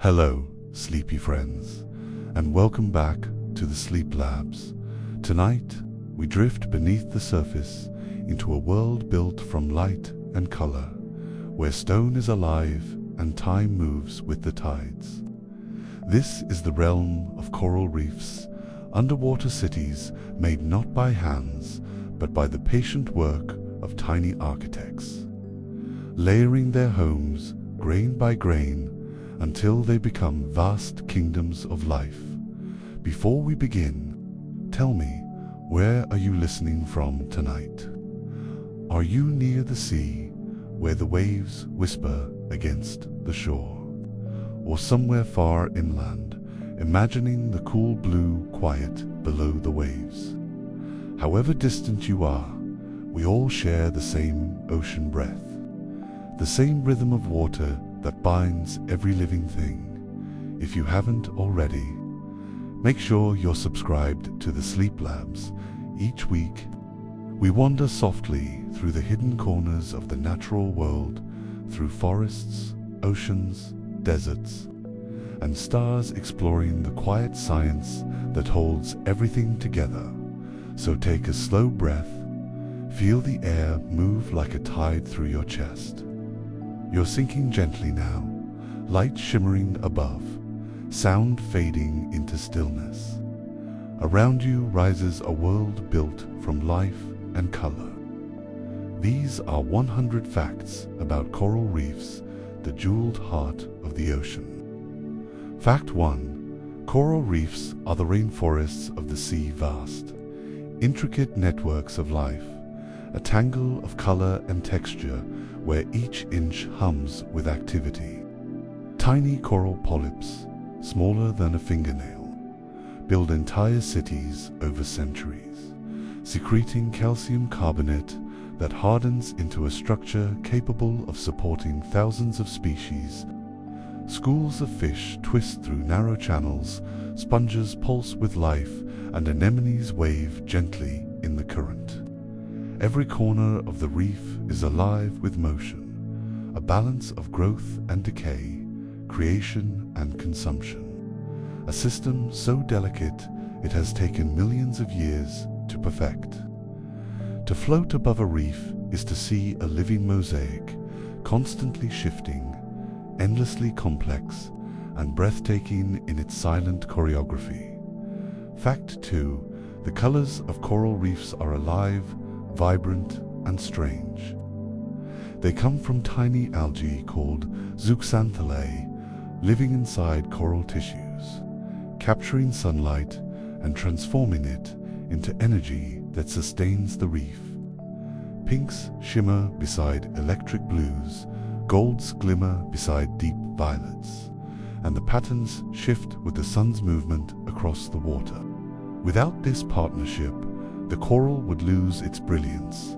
Hello, sleepy friends, and welcome back to the Sleep Labs. Tonight, we drift beneath the surface into a world built from light and color, where stone is alive and time moves with the tides. This is the realm of coral reefs, underwater cities made not by hands, but by the patient work of tiny architects, layering their homes grain by grain until they become vast kingdoms of life. Before we begin, tell me, where are you listening from tonight? Are you near the sea, where the waves whisper against the shore? Or somewhere far inland, imagining the cool blue quiet below the waves? However distant you are, we all share the same ocean breath, the same rhythm of water that binds every living thing. If you haven't already, make sure you're subscribed to the Sleep Labs. Each week, we wander softly through the hidden corners of the natural world, through forests, oceans, deserts, and stars, exploring the quiet science that holds everything together. So take a slow breath, feel the air move like a tide through your chest. You're sinking gently now, light shimmering above, sound fading into stillness. Around you rises a world built from life and color. These are 100 facts about coral reefs, the jeweled heart of the ocean. Fact 1. Coral reefs are the rainforests of the sea, vast, intricate networks of life, a tangle of color and texture where each inch hums with activity. Tiny coral polyps, smaller than a fingernail, build entire cities over centuries, secreting calcium carbonate that hardens into a structure capable of supporting thousands of species. Schools of fish twist through narrow channels, sponges pulse with life, and anemones wave gently in the current. Every corner of the reef is alive with motion, a balance of growth and decay, creation and consumption. A system so delicate it has taken millions of years to perfect. To float above a reef is to see a living mosaic, constantly shifting, endlessly complex, and breathtaking in its silent choreography. Fact 2. The colors of coral reefs are alive, vibrant, and strange. They come from tiny algae called zooxanthellae, living inside coral tissues, capturing sunlight and transforming it into energy that sustains the reef. Pinks shimmer beside electric blues, golds glimmer beside deep violets, and the patterns shift with the sun's movement across the water. Without this partnership, the coral would lose its brilliance,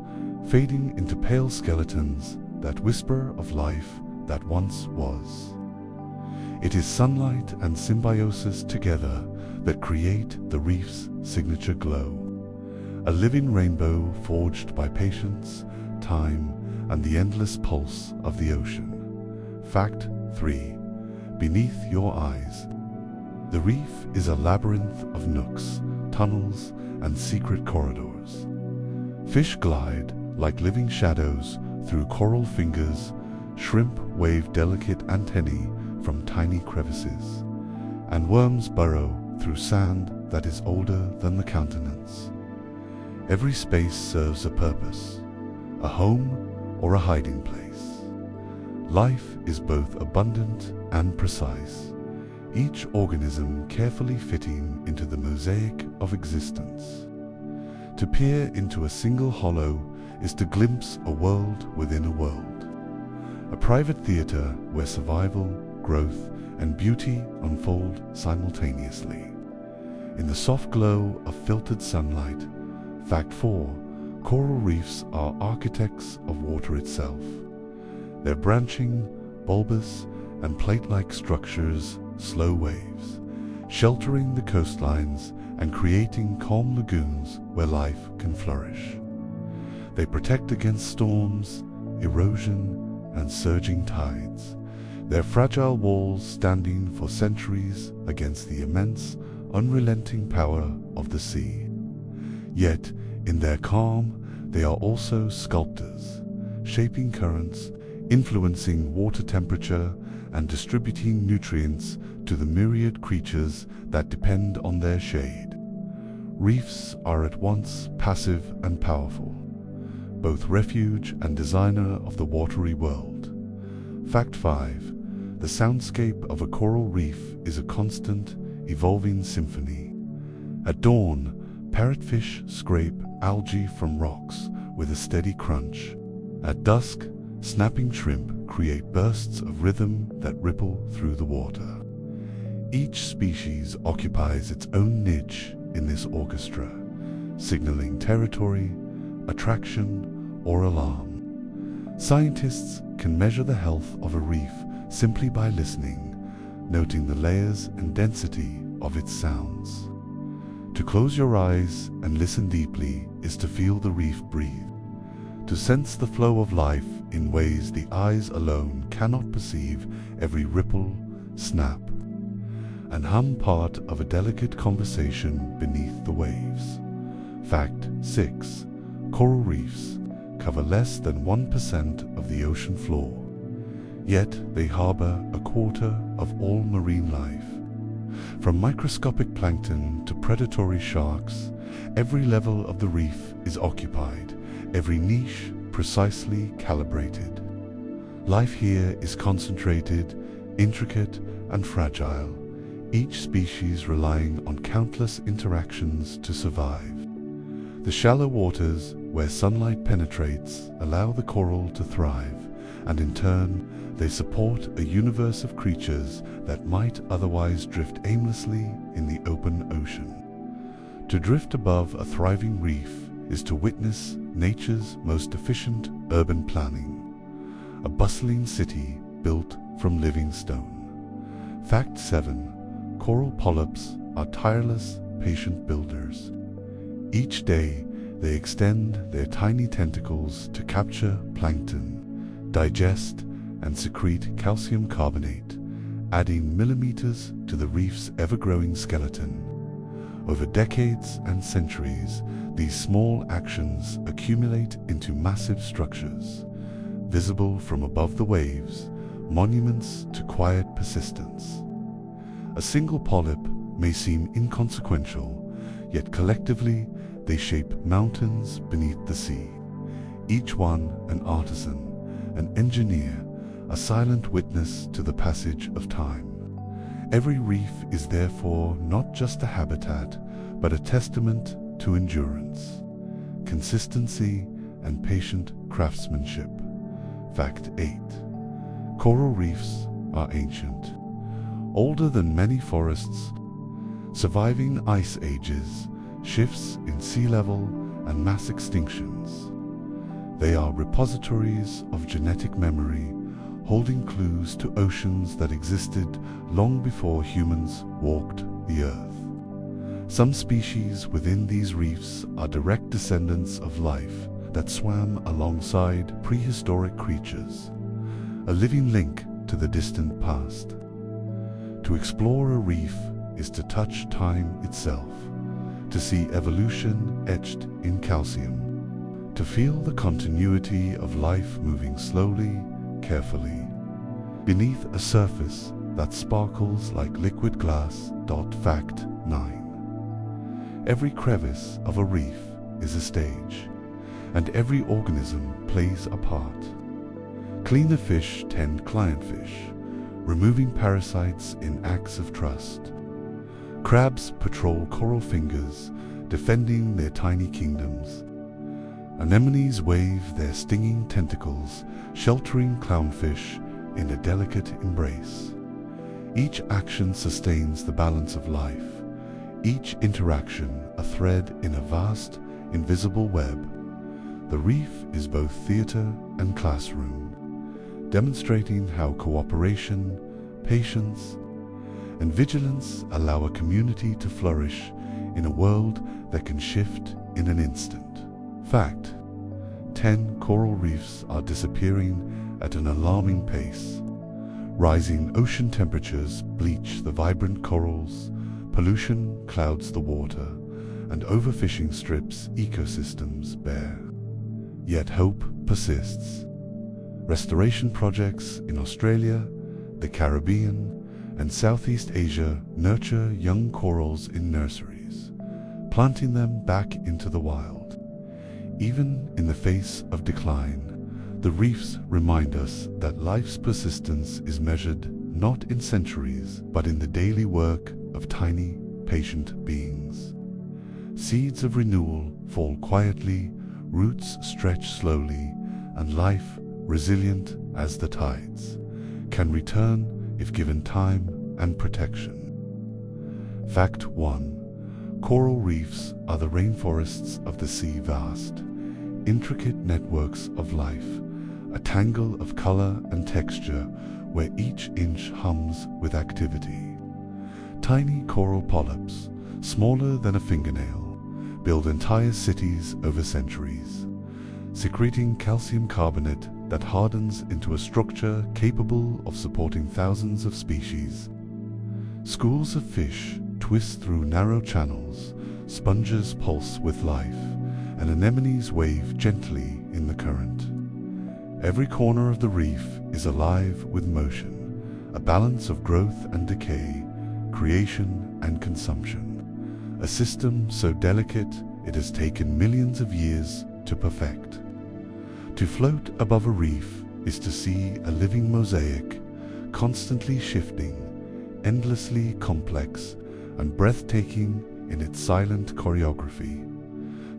fading into pale skeletons that whisper of life that once was. It is sunlight and symbiosis together that create the reef's signature glow, a living rainbow forged by patience, time, and the endless pulse of the ocean. Fact 3. Beneath your eyes. The reef is a labyrinth of nooks, tunnels, and secret corridors. Fish glide like living shadows through coral fingers, shrimp wave delicate antennae from tiny crevices, and worms burrow through sand that is older than the countenance. Every space serves a purpose, a home or a hiding place. Life is both abundant and precise, each organism carefully fitting into the mosaic of existence. To peer into a single hollow is to glimpse a world within a world, a private theater where survival, growth, and beauty unfold simultaneously. In the soft glow of filtered sunlight. Fact 4. Coral reefs are architects of water itself. Their branching, bulbous, and plate-like structures, slow waves, sheltering the coastlines and creating calm lagoons where life can flourish. They protect against storms, erosion, and surging tides, their fragile walls standing for centuries against the immense, unrelenting power of the sea. Yet, in their calm, they are also sculptors, shaping currents, influencing water temperature, and distributing nutrients to the myriad creatures that depend on their shade. Reefs are at once passive and powerful, both refuge and designer of the watery world. Fact 5. The soundscape of a coral reef is a constant, evolving symphony. At dawn, parrotfish scrape algae from rocks with a steady crunch. At dusk, snapping shrimp create bursts of rhythm that ripple through the water. Each species occupies its own niche in this orchestra, signaling territory, attraction, or alarm. Scientists can measure the health of a reef simply by listening, noting the layers and density of its sounds. To close your eyes and listen deeply is to feel the reef breathe, to sense the flow of life in ways the eyes alone cannot perceive, every ripple, snap, and hum part of a delicate conversation beneath the waves. Fact 6. Coral reefs cover less than 1% of the ocean floor, yet they harbor a quarter of all marine life. From microscopic plankton to predatory sharks, every level of the reef is occupied, every niche precisely calibrated. Life here is concentrated, intricate, and fragile, each species relying on countless interactions to survive. The shallow waters where sunlight penetrates allow the coral to thrive, and in turn, they support a universe of creatures that might otherwise drift aimlessly in the open ocean. To drift above a thriving reef is to witness nature's most efficient urban planning, a bustling city built from living stone. Fact 7. Coral polyps are tireless, patient builders. Each day, they extend their tiny tentacles to capture plankton, digest and secrete calcium carbonate, adding millimeters to the reef's ever-growing skeleton. Over decades and centuries, these small actions accumulate into massive structures, visible from above the waves, monuments to quiet persistence. A single polyp may seem inconsequential, yet collectively they shape mountains beneath the sea, each one an artisan, an engineer, a silent witness to the passage of time. Every reef is therefore not just a habitat, but a testament to endurance, consistency, and patient craftsmanship. Fact 8. Coral reefs are ancient, older than many forests, surviving ice ages, shifts in sea level, and mass extinctions. They are repositories of genetic memory, holding clues to oceans that existed long before humans walked the earth. Some species within these reefs are direct descendants of life that swam alongside prehistoric creatures, a living link to the distant past. To explore a reef is to touch time itself, to see evolution etched in calcium, to feel the continuity of life moving slowly, carefully, beneath a surface that sparkles like liquid glass. Fact 9. Every crevice of a reef is a stage, and every organism plays a part. Cleaner fish tend client fish, removing parasites in acts of trust. Crabs patrol coral fingers, defending their tiny kingdoms. Anemones wave their stinging tentacles, sheltering clownfish in a delicate embrace. Each action sustains the balance of life, each interaction a thread in a vast, invisible web. The reef is both theater and classroom, demonstrating how cooperation, patience, and vigilance allow a community to flourish in a world that can shift in an instant. Fact 10. Coral reefs are disappearing at an alarming pace. Rising ocean temperatures bleach the vibrant corals, pollution clouds the water, and overfishing strips ecosystems bare. Yet hope persists. Restoration projects in Australia, the Caribbean, and Southeast Asia nurture young corals in nurseries, planting them back into the wild. Even in the face of decline, the reefs remind us that life's persistence is measured not in centuries, but in the daily work of tiny, patient beings. Seeds of renewal fall quietly, roots stretch slowly, and life, resilient as the tides, can return if given time and protection. Fact 1. Coral reefs are the rainforests of the sea vast, intricate networks of life, a tangle of color and texture where each inch hums with activity. Tiny coral polyps, smaller than a fingernail, build entire cities over centuries, secreting calcium carbonate that hardens into a structure capable of supporting thousands of species. Schools of fish twist through narrow channels, sponges pulse with life, and anemones wave gently in the current. Every corner of the reef is alive with motion, a balance of growth and decay, creation and consumption. A system so delicate it has taken millions of years to perfect. To float above a reef is to see a living mosaic, constantly shifting, endlessly complex, and breathtaking in its silent choreography.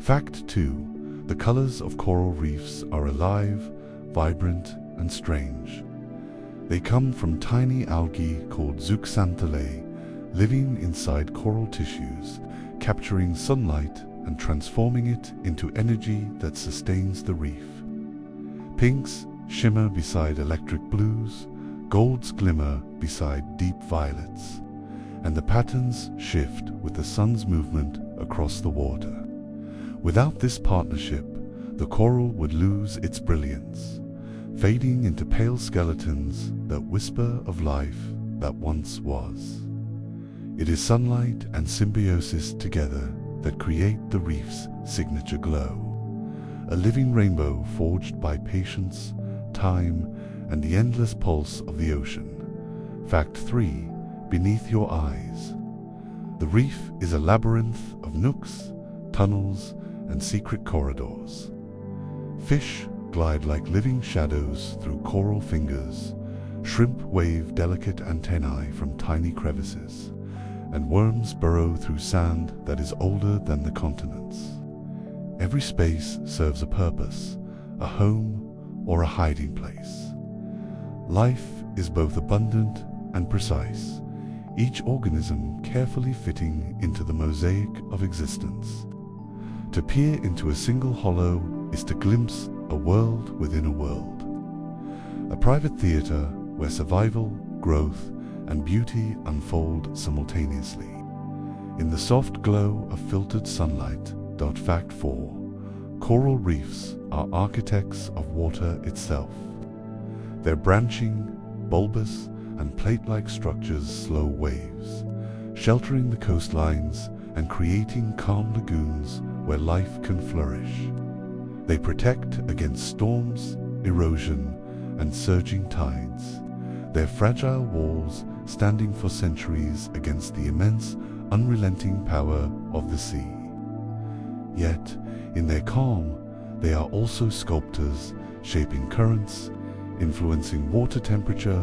Fact 2. The colors of coral reefs are alive, vibrant, and strange. They come from tiny algae called zooxanthellae, living inside coral tissues, capturing sunlight and transforming it into energy that sustains the reef. Pinks shimmer beside electric blues, golds glimmer beside deep violets, and the patterns shift with the sun's movement across the water. Without this partnership, the coral would lose its brilliance, fading into pale skeletons that whisper of life that once was. It is sunlight and symbiosis together that create the reef's signature glow, a living rainbow forged by patience, time, and the endless pulse of the ocean. Fact 3. Beneath your eyes. The reef is a labyrinth of nooks, tunnels, and secret corridors. Fish glide like living shadows through coral fingers, shrimp wave delicate antennae from tiny crevices, and worms burrow through sand that is older than the continents. Every space serves a purpose, a home or a hiding place. Life is both abundant and precise, each organism carefully fitting into the mosaic of existence. To peer into a single hollow is to glimpse a world within a world. A private theater where survival, growth, and beauty unfold simultaneously. In the soft glow of filtered sunlight. Fact 4. Coral reefs are architects of water itself. Their branching, bulbous, and plate-like structures slow waves, sheltering the coastlines and creating calm lagoons where life can flourish. They protect against storms, erosion, and surging tides, their fragile walls standing for centuries against the immense, unrelenting power of the sea. Yet, in their calm, they are also sculptors, shaping currents, influencing water temperature,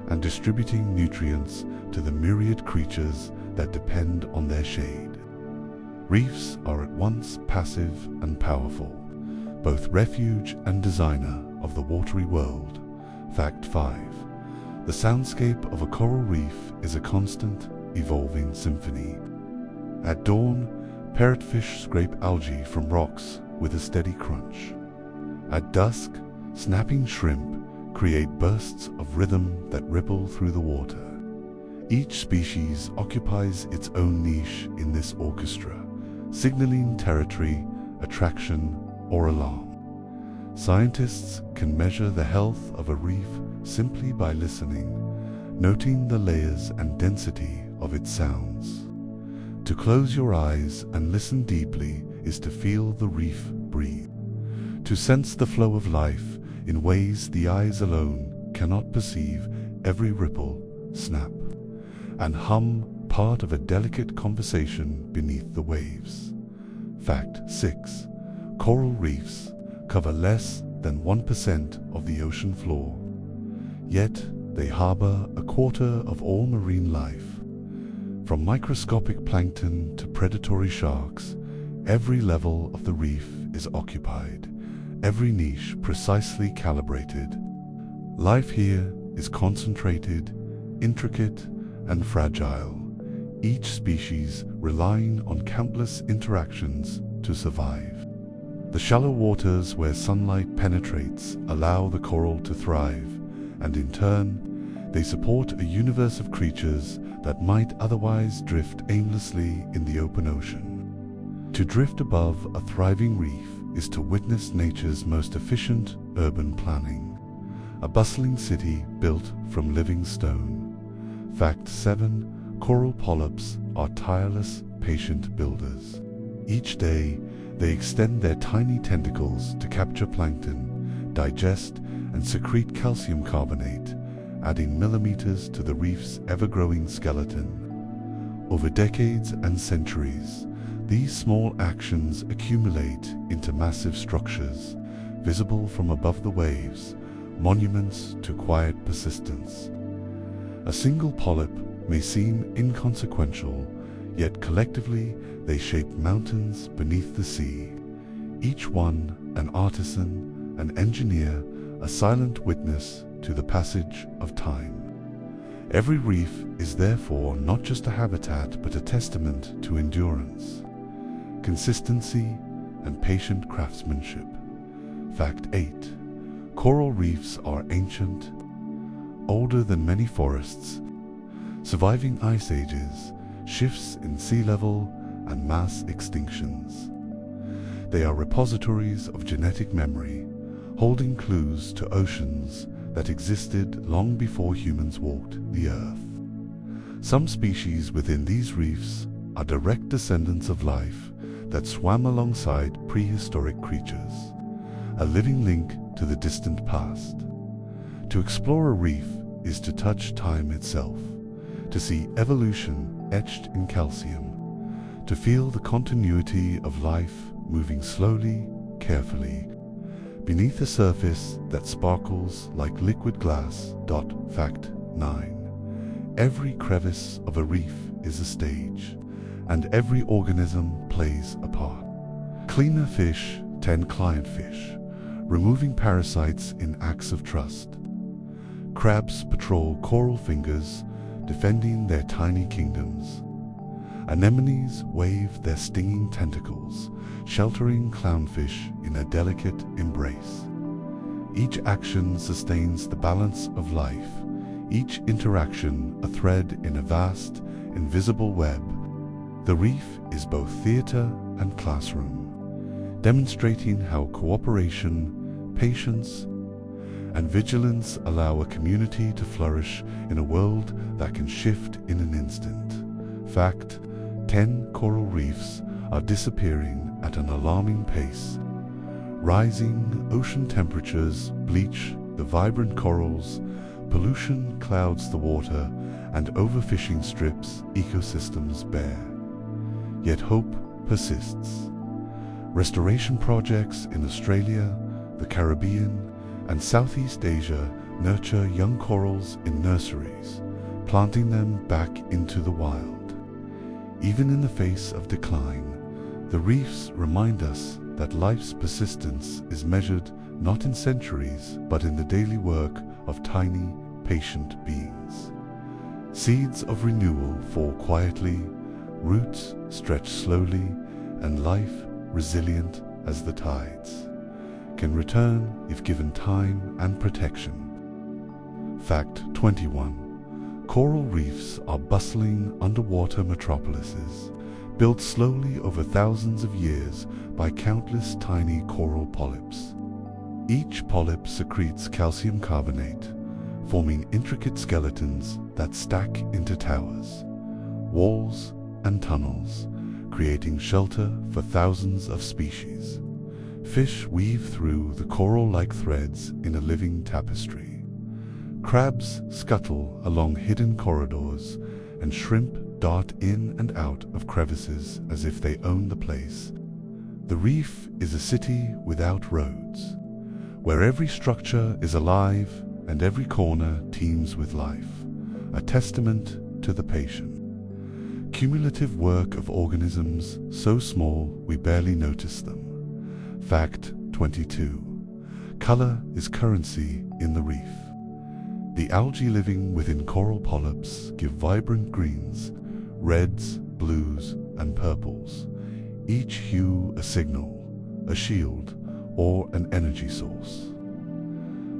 and distributing nutrients to the myriad creatures that depend on their shade. Reefs are at once passive and powerful, both refuge and designer of the watery world. Fact 5. The soundscape of a coral reef is a constant, evolving symphony. At dawn, parrotfish scrape algae from rocks with a steady crunch. At dusk, snapping shrimp create bursts of rhythm that ripple through the water. Each species occupies its own niche in this orchestra, signaling territory, attraction, or alarm. Scientists can measure the health of a reef simply by listening, noting the layers and density of its sounds. To close your eyes and listen deeply is to feel the reef breathe, to sense the flow of life in ways the eyes alone cannot perceive, every ripple, snap, and hum part of a delicate conversation beneath the waves. Fact 6. Coral reefs cover less than 1% of the ocean floor, yet they harbor a quarter of all marine life. From microscopic plankton to predatory sharks, every level of the reef is occupied, every niche precisely calibrated. Life here is concentrated, intricate, and fragile, each species relying on countless interactions to survive. The shallow waters where sunlight penetrates allow the coral to thrive, and in turn, they support a universe of creatures that might otherwise drift aimlessly in the open ocean. To drift above a thriving reef is to witness nature's most efficient urban planning, a bustling city built from living stone. Fact 7. Coral polyps are tireless, patient builders. Each day, they extend their tiny tentacles to capture plankton, digest and secrete calcium carbonate, adding millimeters to the reef's ever-growing skeleton. Over decades and centuries, these small actions accumulate into massive structures, visible from above the waves, monuments to quiet persistence. A single polyp may seem inconsequential, yet collectively they shape mountains beneath the sea, each one an artisan, an engineer, a silent witness to the passage of time. Every reef is therefore not just a habitat but a testament to endurance, consistency, and patient craftsmanship. Fact 8. Coral reefs are ancient, older than many forests, surviving ice ages, shifts in sea level, and mass extinctions. They are repositories of genetic memory, holding clues to oceans that existed long before humans walked the earth. Some species within these reefs are direct descendants of life that swam alongside prehistoric creatures, a living link to the distant past. To explore a reef is to touch time itself, to see evolution etched in calcium, to feel the continuity of life moving slowly, carefully, beneath a surface that sparkles like liquid glass. Fact 9. Every crevice of a reef is a stage, and every organism plays a part. Cleaner fish tend client fish, removing parasites in acts of trust. Crabs patrol coral fingers, defending their tiny kingdoms. Anemones wave their stinging tentacles, sheltering clownfish in a delicate embrace. Each action sustains the balance of life, each interaction a thread in a vast, invisible web. The reef is both theater and classroom, demonstrating how cooperation, patience, and vigilance allow a community to flourish in a world that can shift in an instant. Fact 10. Coral reefs are disappearing at an alarming pace. Rising ocean temperatures bleach the vibrant corals, pollution clouds the water, and overfishing strips ecosystems bare. Yet hope persists. Restoration projects in Australia, the Caribbean, and Southeast Asia nurture young corals in nurseries, planting them back into the wild. Even in the face of decline, the reefs remind us that life's persistence is measured not in centuries, but in the daily work of tiny, patient beings. Seeds of renewal fall quietly, roots stretch slowly, and life, resilient as the tides, can return if given time and protection. Fact 21. Coral reefs are bustling underwater metropolises, built slowly over thousands of years by countless tiny coral polyps. Each polyp secretes calcium carbonate, forming intricate skeletons that stack into towers, walls, and tunnels, creating shelter for thousands of species. Fish weave through the coral-like threads in a living tapestry. Crabs scuttle along hidden corridors, and shrimp dart in and out of crevices as if they own the place. The reef is a city without roads, where every structure is alive and every corner teems with life, a testament to the patient, cumulative work of organisms so small we barely notice them. Fact 22. Color is currency in the reef. The algae living within coral polyps give vibrant greens, reds, blues, and purples, each hue a signal, a shield, or an energy source.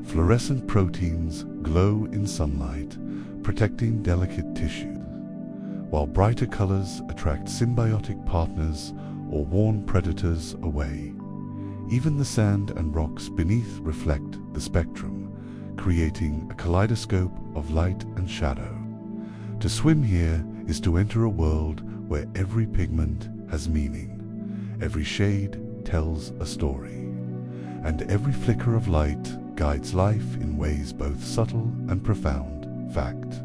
Fluorescent proteins glow in sunlight, protecting delicate tissues, while brighter colors attract symbiotic partners or warn predators away. Even the sand and rocks beneath reflect the spectrum, creating a kaleidoscope of light and shadow. To swim here is to enter a world where every pigment has meaning, every shade tells a story, and every flicker of light guides life in ways both subtle and profound. Fact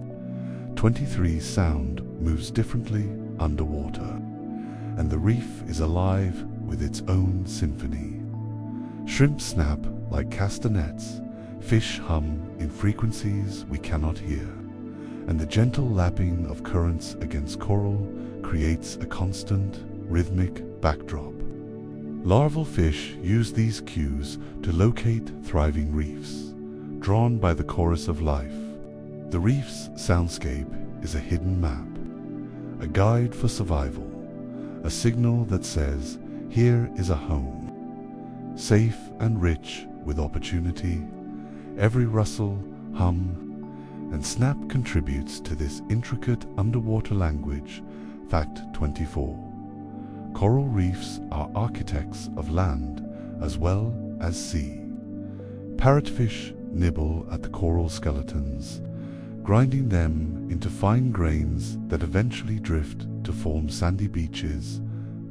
23. Sound moves differently underwater, and the reef is alive with its own symphony. Shrimp snap like castanets, fish hum in frequencies we cannot hear, and the gentle lapping of currents against coral creates a constant, rhythmic backdrop. Larval fish use these cues to locate thriving reefs, drawn by the chorus of life. The reef's soundscape is a hidden map, a guide for survival, a signal that says, here is a home, safe and rich with opportunity. Every rustle, hum, and snap contributes to this intricate underwater language. Fact 24. Coral reefs are architects of land as well as sea. Parrotfish nibble at the coral skeletons, grinding them into fine grains that eventually drift to form sandy beaches,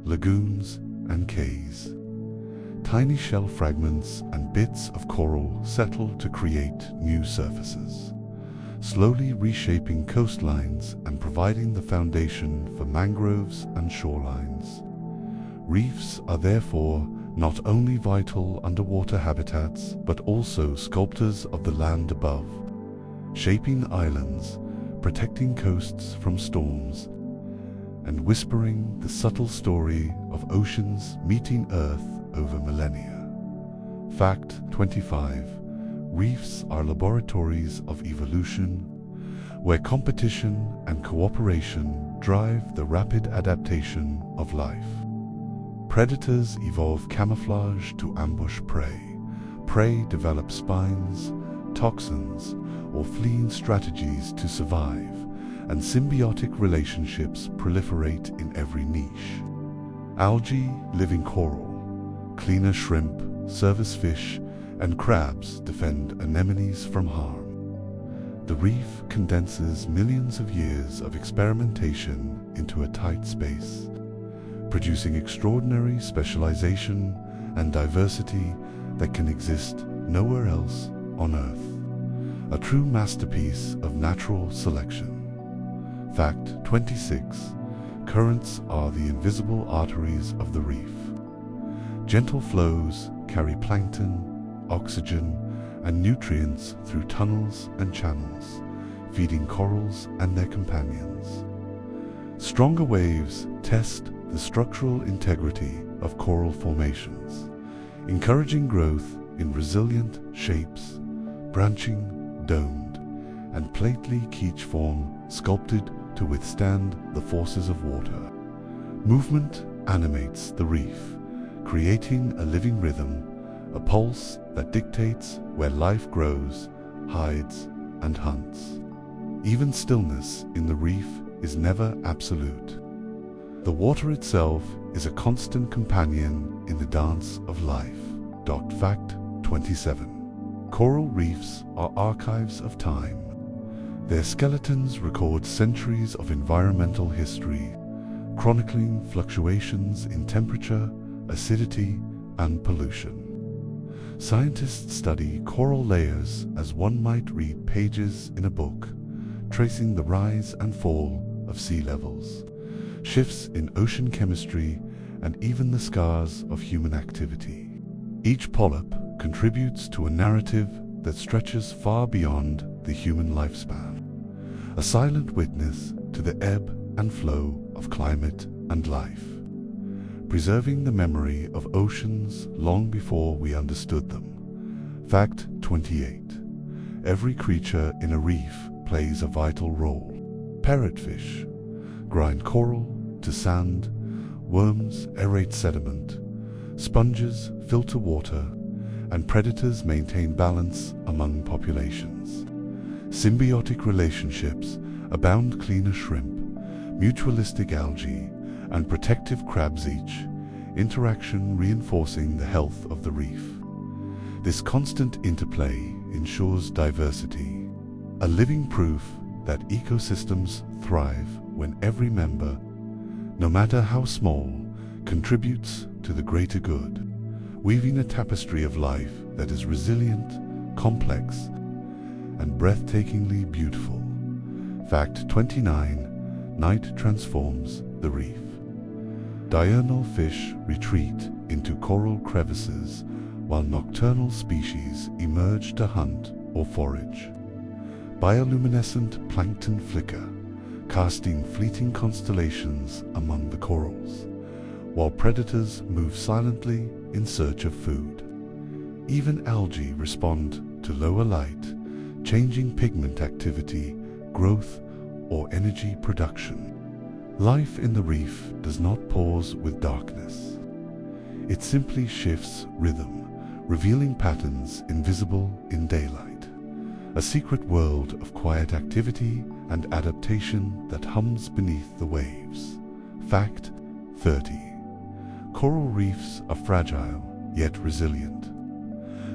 lagoons, and cays. Tiny shell fragments and bits of coral settle to create new surfaces, slowly reshaping coastlines and providing the foundation for mangroves and shorelines. Reefs are therefore not only vital underwater habitats, but also sculptors of the land above, shaping islands, protecting coasts from storms, and whispering the subtle story of oceans meeting Earth over millennia. Fact 25. Reefs are laboratories of evolution, where competition and cooperation drive the rapid adaptation of life. Predators evolve camouflage to ambush prey. Prey develop spines, toxins, or fleeing strategies to survive, and symbiotic relationships proliferate in every niche. Algae, living coral, cleaner shrimp, service fish, and crabs defend anemones from harm. The reef condenses millions of years of experimentation into a tight space, producing extraordinary specialization and diversity that can exist nowhere else on Earth. A true masterpiece of natural selection. Fact 26. Currents are the invisible arteries of the reef. Gentle flows carry plankton, oxygen, and nutrients through tunnels and channels, feeding corals and their companions. Stronger waves test the structural integrity of coral formations, encouraging growth in resilient shapes, branching, domed, and plately quiche form sculpted to withstand the forces of water. Movement animates the reef, creating a living rhythm, a pulse that dictates where life grows, hides, and hunts. Even stillness in the reef is never absolute. The water itself is a constant companion in the dance of life. Fact 27. Coral reefs are archives of time. Their skeletons record centuries of environmental history, chronicling fluctuations in temperature, acidity, and pollution. Scientists study coral layers as one might read pages in a book, tracing the rise and fall of sea levels, shifts in ocean chemistry, and even the scars of human activity. Each polyp contributes to a narrative that stretches far beyond the human lifespan, a silent witness to the ebb and flow of climate and life, preserving the memory of oceans long before we understood them. Fact 28. Every creature in a reef plays a vital role. Parrotfish grind coral to sand, worms aerate sediment, sponges filter water, and predators maintain balance among populations. Symbiotic relationships abound: cleaner shrimp, mutualistic algae, and protective crabs, each interaction reinforcing the health of the reef. This constant interplay ensures diversity, a living proof that ecosystems thrive when every member, no matter how small, contributes to the greater good, weaving a tapestry of life that is resilient, complex, and breathtakingly beautiful. Fact 29. Night transforms the reef. Diurnal fish retreat into coral crevices, while nocturnal species emerge to hunt or forage. Bioluminescent plankton flicker, casting fleeting constellations among the corals, while predators move silently in search of food. Even algae respond to lower light, changing pigment activity, growth, or energy production. Life in the reef does not pause with darkness. It simply shifts rhythm, revealing patterns invisible in daylight. A secret world of quiet activity and adaptation that hums beneath the waves. Fact 30. Coral reefs are fragile yet resilient.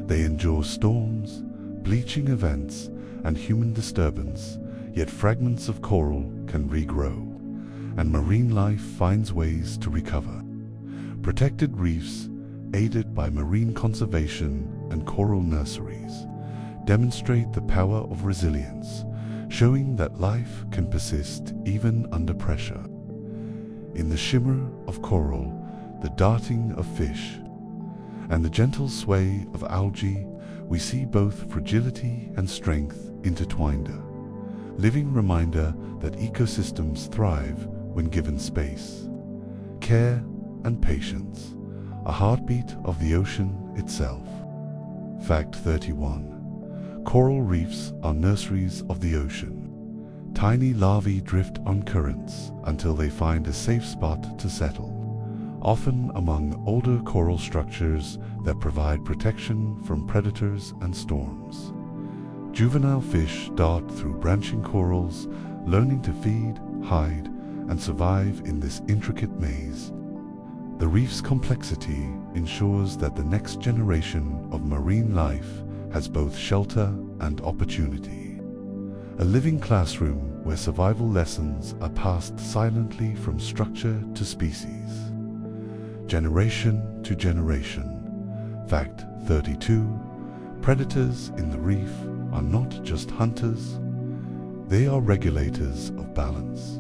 They endure storms, bleaching events, and human disturbance, yet fragments of coral can regrow, and marine life finds ways to recover. Protected reefs, aided by marine conservation and coral nurseries, demonstrate the power of resilience, showing that life can persist even under pressure. In the shimmer of coral, the darting of fish, and the gentle sway of algae, we see both fragility and strength intertwined, a living reminder that ecosystems thrive when given space, care, and patience, a heartbeat of the ocean itself. Fact 31. Coral reefs are nurseries of the ocean. Tiny larvae drift on currents until they find a safe spot to settle, often among older coral structures that provide protection from predators and storms. Juvenile fish dart through branching corals, learning to feed, hide, and survive in this intricate maze. The reef's complexity ensures that the next generation of marine life has both shelter and opportunity. A living classroom where survival lessons are passed silently from structure to species, generation to generation. Fact 32. Predators in the reef are not just hunters, they are regulators of balance.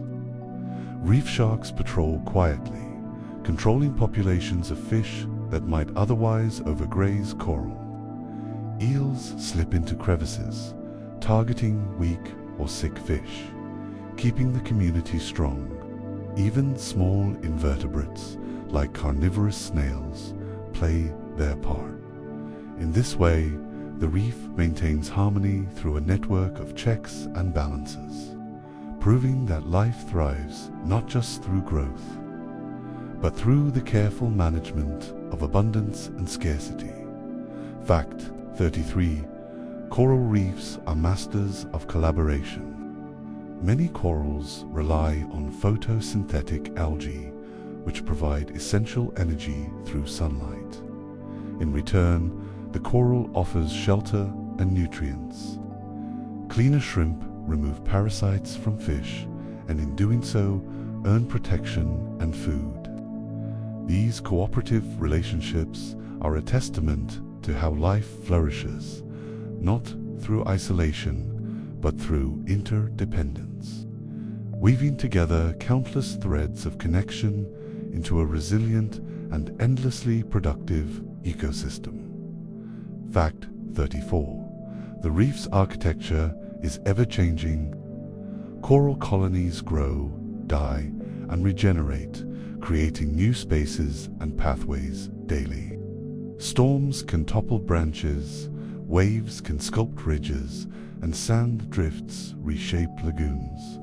Reef sharks patrol quietly, controlling populations of fish that might otherwise overgraze coral. Eels slip into crevices, targeting weak or sick fish, keeping the community strong. Even small invertebrates, like carnivorous snails, play their part. In this way, the reef maintains harmony through a network of checks and balances, proving that life thrives not just through growth, but through the careful management of abundance and scarcity. Fact 33. Coral reefs are masters of collaboration. Many corals rely on photosynthetic algae, which provide essential energy through sunlight. In return, the coral offers shelter and nutrients. Cleaner shrimp remove parasites from fish, and in doing so, earn protection and food. These cooperative relationships are a testament to how life flourishes, not through isolation, but through interdependence, weaving together countless threads of connection into a resilient and endlessly productive ecosystem. Fact 34. The reef's architecture is ever-changing. Coral colonies grow, die, and regenerate, creating new spaces and pathways daily. Storms can topple branches, waves can sculpt ridges, and sand drifts reshape lagoons.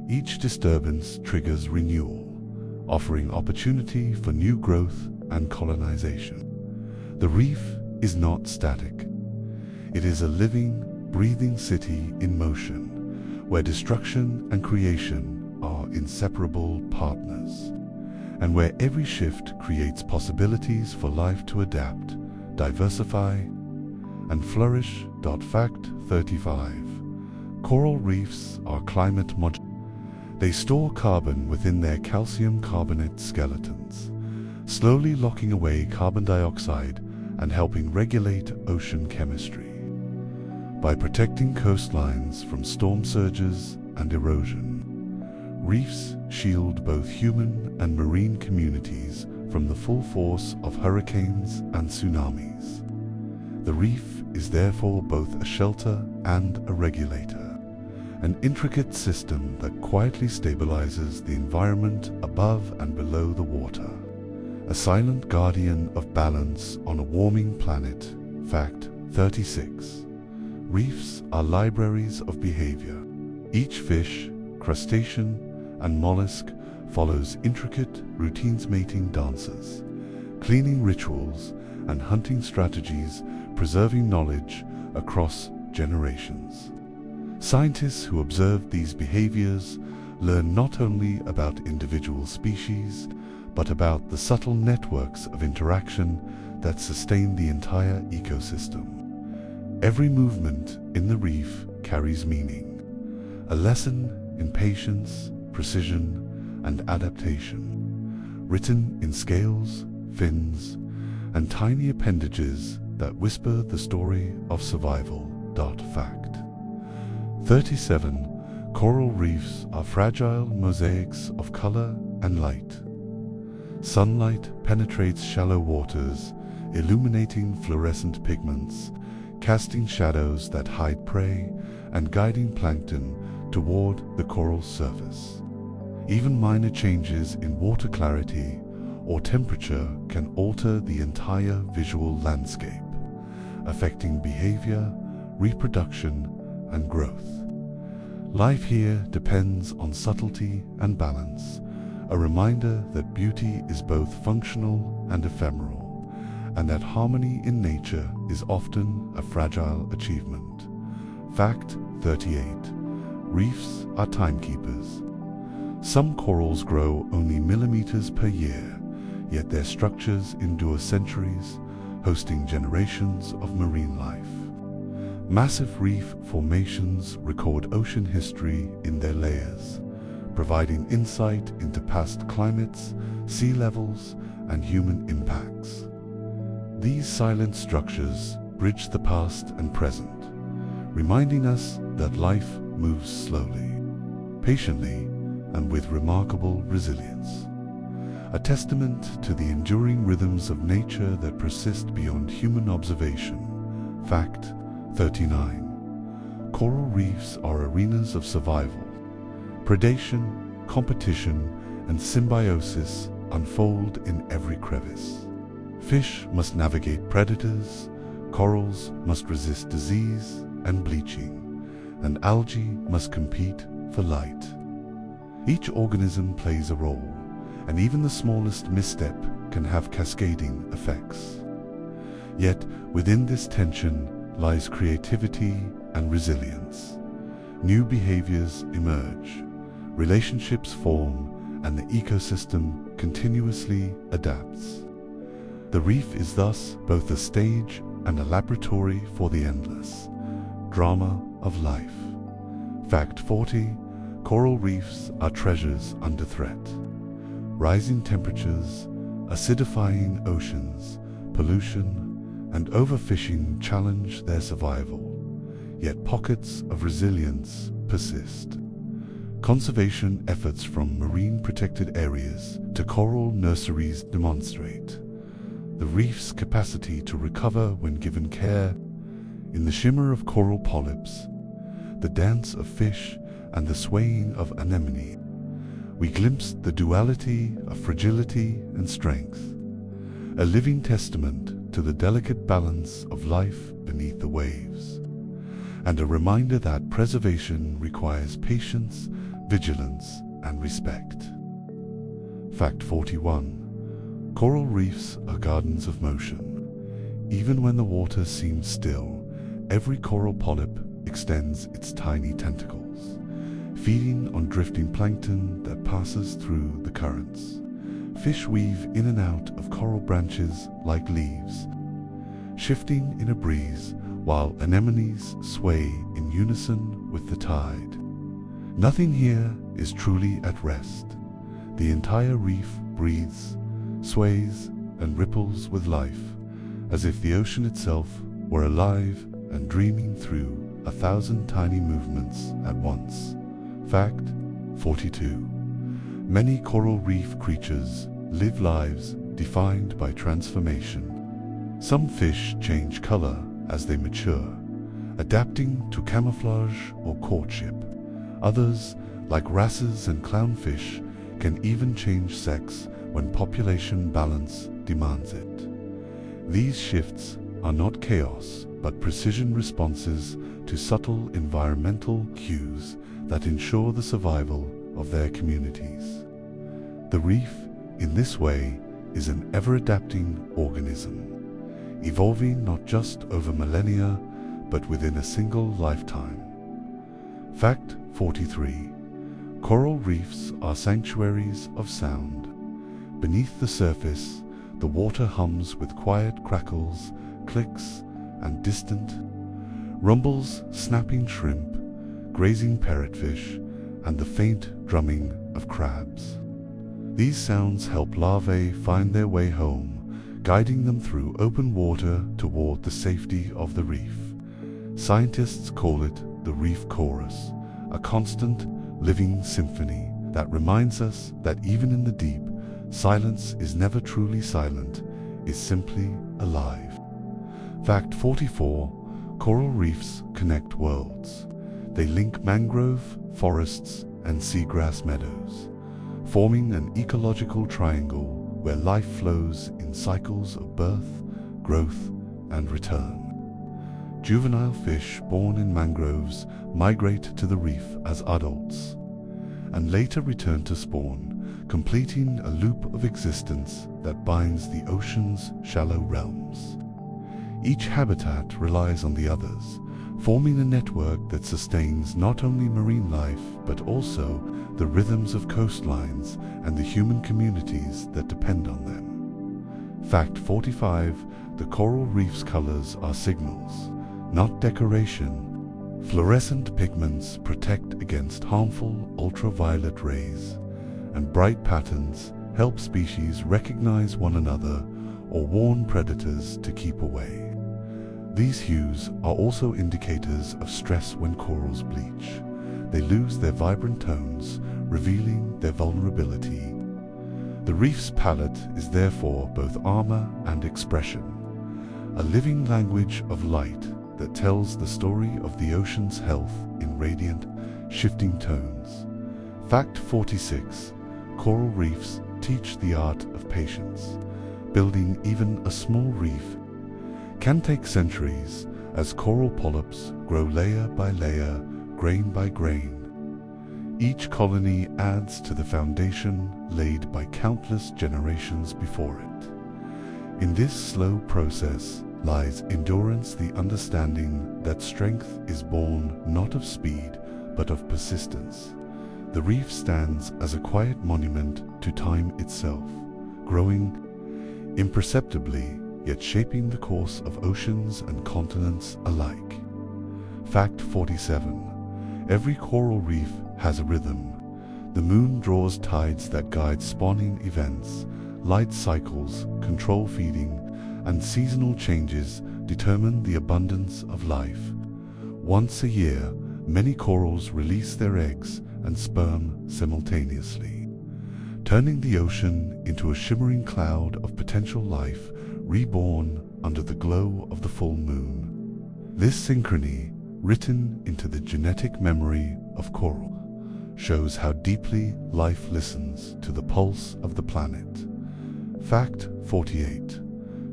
Each disturbance triggers renewal, offering opportunity for new growth and colonization. The reef is not static. It is a living, breathing city in motion, where destruction and creation are inseparable partners, and where every shift creates possibilities for life to adapt, diversify, and flourish. Fact 35. Coral reefs are climate modular. They store carbon within their calcium carbonate skeletons, slowly locking away carbon dioxide and helping regulate ocean chemistry. By protecting coastlines from storm surges and erosion, reefs shield both human and marine communities from the full force of hurricanes and tsunamis. The reef is therefore both a shelter and a regulator, an intricate system that quietly stabilizes the environment above and below the water, a silent guardian of balance on a warming planet. Fact 36. Reefs are libraries of behavior. Each fish, crustacean, and mollusk follows intricate, routine-mating dances, cleaning rituals, and hunting strategies, preserving knowledge across generations. Scientists who observe these behaviors learn not only about individual species, but about the subtle networks of interaction that sustain the entire ecosystem. Every movement in the reef carries meaning, a lesson in patience, precision, and adaptation, written in scales, fins, and tiny appendages that whisper the story of survival. Fact 37. Coral reefs are fragile mosaics of color and light. Sunlight penetrates shallow waters, illuminating fluorescent pigments, casting shadows that hide prey, and guiding plankton toward the coral's surface. Even minor changes in water clarity or temperature can alter the entire visual landscape, affecting behavior, reproduction, and growth. Life here depends on subtlety and balance, a reminder that beauty is both functional and ephemeral, and that harmony in nature is often a fragile achievement. Fact 38. Reefs are timekeepers. Some corals grow only millimeters per year, yet their structures endure centuries, hosting generations of marine life. Massive reef formations record ocean history in their layers, providing insight into past climates, sea levels, and human impacts. These silent structures bridge the past and present, reminding us that life moves slowly, patiently, and with remarkable resilience. A testament to the enduring rhythms of nature that persist beyond human observation. Fact 39. Coral reefs are arenas of survival. Predation, competition, and symbiosis unfold in every crevice. Fish must navigate predators, corals must resist disease and bleaching, and algae must compete for light. Each organism plays a role, and even the smallest misstep can have cascading effects. Yet within this tension lies creativity and resilience. New behaviors emerge, relationships form, and the ecosystem continuously adapts. The reef is thus both a stage and a laboratory for the endless drama of life. Fact 40. Coral reefs are treasures under threat. Rising temperatures, acidifying oceans, pollution, and overfishing challenge their survival, yet pockets of resilience persist. Conservation efforts from marine protected areas to coral nurseries demonstrate the reef's capacity to recover when given care. In the shimmer of coral polyps, the dance of fish, and the swaying of anemone, we glimpse the duality of fragility and strength, a living testament to the delicate balance of life beneath the waves, and a reminder that preservation requires patience, vigilance, and respect. Fact 41. Coral reefs are gardens of motion. Even when the water seems still, every coral polyp extends its tiny tentacles, feeding on drifting plankton that passes through the currents. Fish weave in and out of coral branches like leaves, shifting in a breeze, while anemones sway in unison with the tide. Nothing here is truly at rest. The entire reef breathes, sways, and ripples with life, as if the ocean itself were alive and dreaming through 1,000 tiny movements at once. Fact 42. Many coral reef creatures live lives defined by transformation. Some fish change color as they mature, adapting to camouflage or courtship. Others, like wrasses and clownfish, can even change sex when population balance demands it. These shifts are not chaos, but precision responses to subtle environmental cues that ensure the survival of their communities. The reef, in this way, is an ever-adapting organism, evolving not just over millennia, but within a single lifetime. Fact 43. Coral reefs are sanctuaries of sound. Beneath the surface, the water hums with quiet crackles, clicks, and distant rumbles, snapping shrimp, grazing parrotfish, and the faint drumming of crabs. These sounds help larvae find their way home, guiding them through open water toward the safety of the reef. Scientists call it the reef chorus, a constant, living symphony that reminds us that even in the deep, silence is never truly silent, it's simply alive. Fact 44. Coral reefs connect worlds. They link mangrove, forests, and seagrass meadows, forming an ecological triangle where life flows in cycles of birth, growth, and return. Juvenile fish born in mangroves migrate to the reef as adults, and later return to spawn, completing a loop of existence that binds the ocean's shallow realms. Each habitat relies on the others, forming a network that sustains not only marine life, but also the rhythms of coastlines and the human communities that depend on them. Fact 45. The coral reef's colors are signals, not decoration. Fluorescent pigments protect against harmful ultraviolet rays, and bright patterns help species recognize one another or warn predators to keep away. These hues are also indicators of stress when corals bleach. They lose their vibrant tones, revealing their vulnerability. The reef's palette is therefore both armor and expression, a living language of light that tells the story of the ocean's health in radiant, shifting tones. Fact 46. Coral reefs teach the art of patience. Building even a small reef can take centuries as coral polyps grow layer by layer, grain by grain. Each colony adds to the foundation laid by countless generations before it. In this slow process lies endurance, the understanding that strength is born not of speed, but of persistence. The reef stands as a quiet monument to time itself, growing imperceptibly yet shaping the course of oceans and continents alike. Fact 47. Every coral reef has a rhythm. The moon draws tides that guide spawning events, light cycles, control feeding, and seasonal changes determine the abundance of life. Once a year, many corals release their eggs and sperm simultaneously, turning the ocean into a shimmering cloud of potential life reborn under the glow of the full moon. This synchrony, written into the genetic memory of coral, shows how deeply life listens to the pulse of the planet. Fact 48.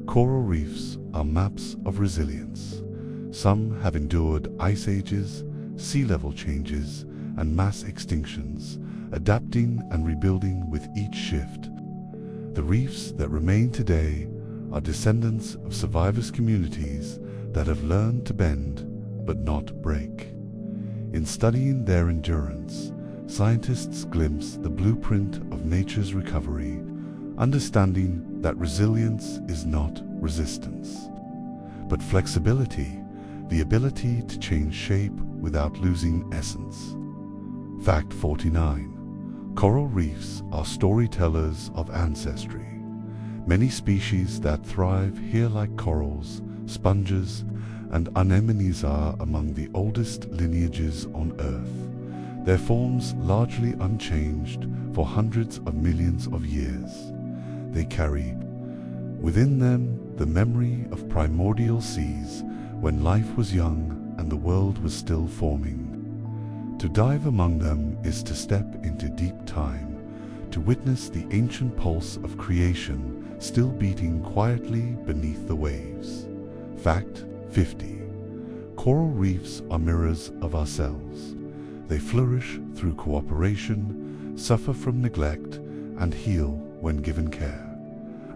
Coral reefs are maps of resilience. Some have endured ice ages, sea level changes, and mass extinctions, adapting and rebuilding with each shift. The reefs that remain today are descendants of survivors' communities that have learned to bend but not break. In studying their endurance, scientists glimpse the blueprint of nature's recovery, understanding that resilience is not resistance, but flexibility, the ability to change shape without losing essence. Fact 49. Coral reefs are storytellers of ancestry. Many species that thrive here, like corals, sponges, and anemones, are among the oldest lineages on Earth, their forms largely unchanged for hundreds of millions of years. They carry within them the memory of primordial seas when life was young and the world was still forming. To dive among them is to step into deep time, to witness the ancient pulse of creation still beating quietly beneath the waves. Fact 50. Coral reefs are mirrors of ourselves. They flourish through cooperation, suffer from neglect, and heal when given care.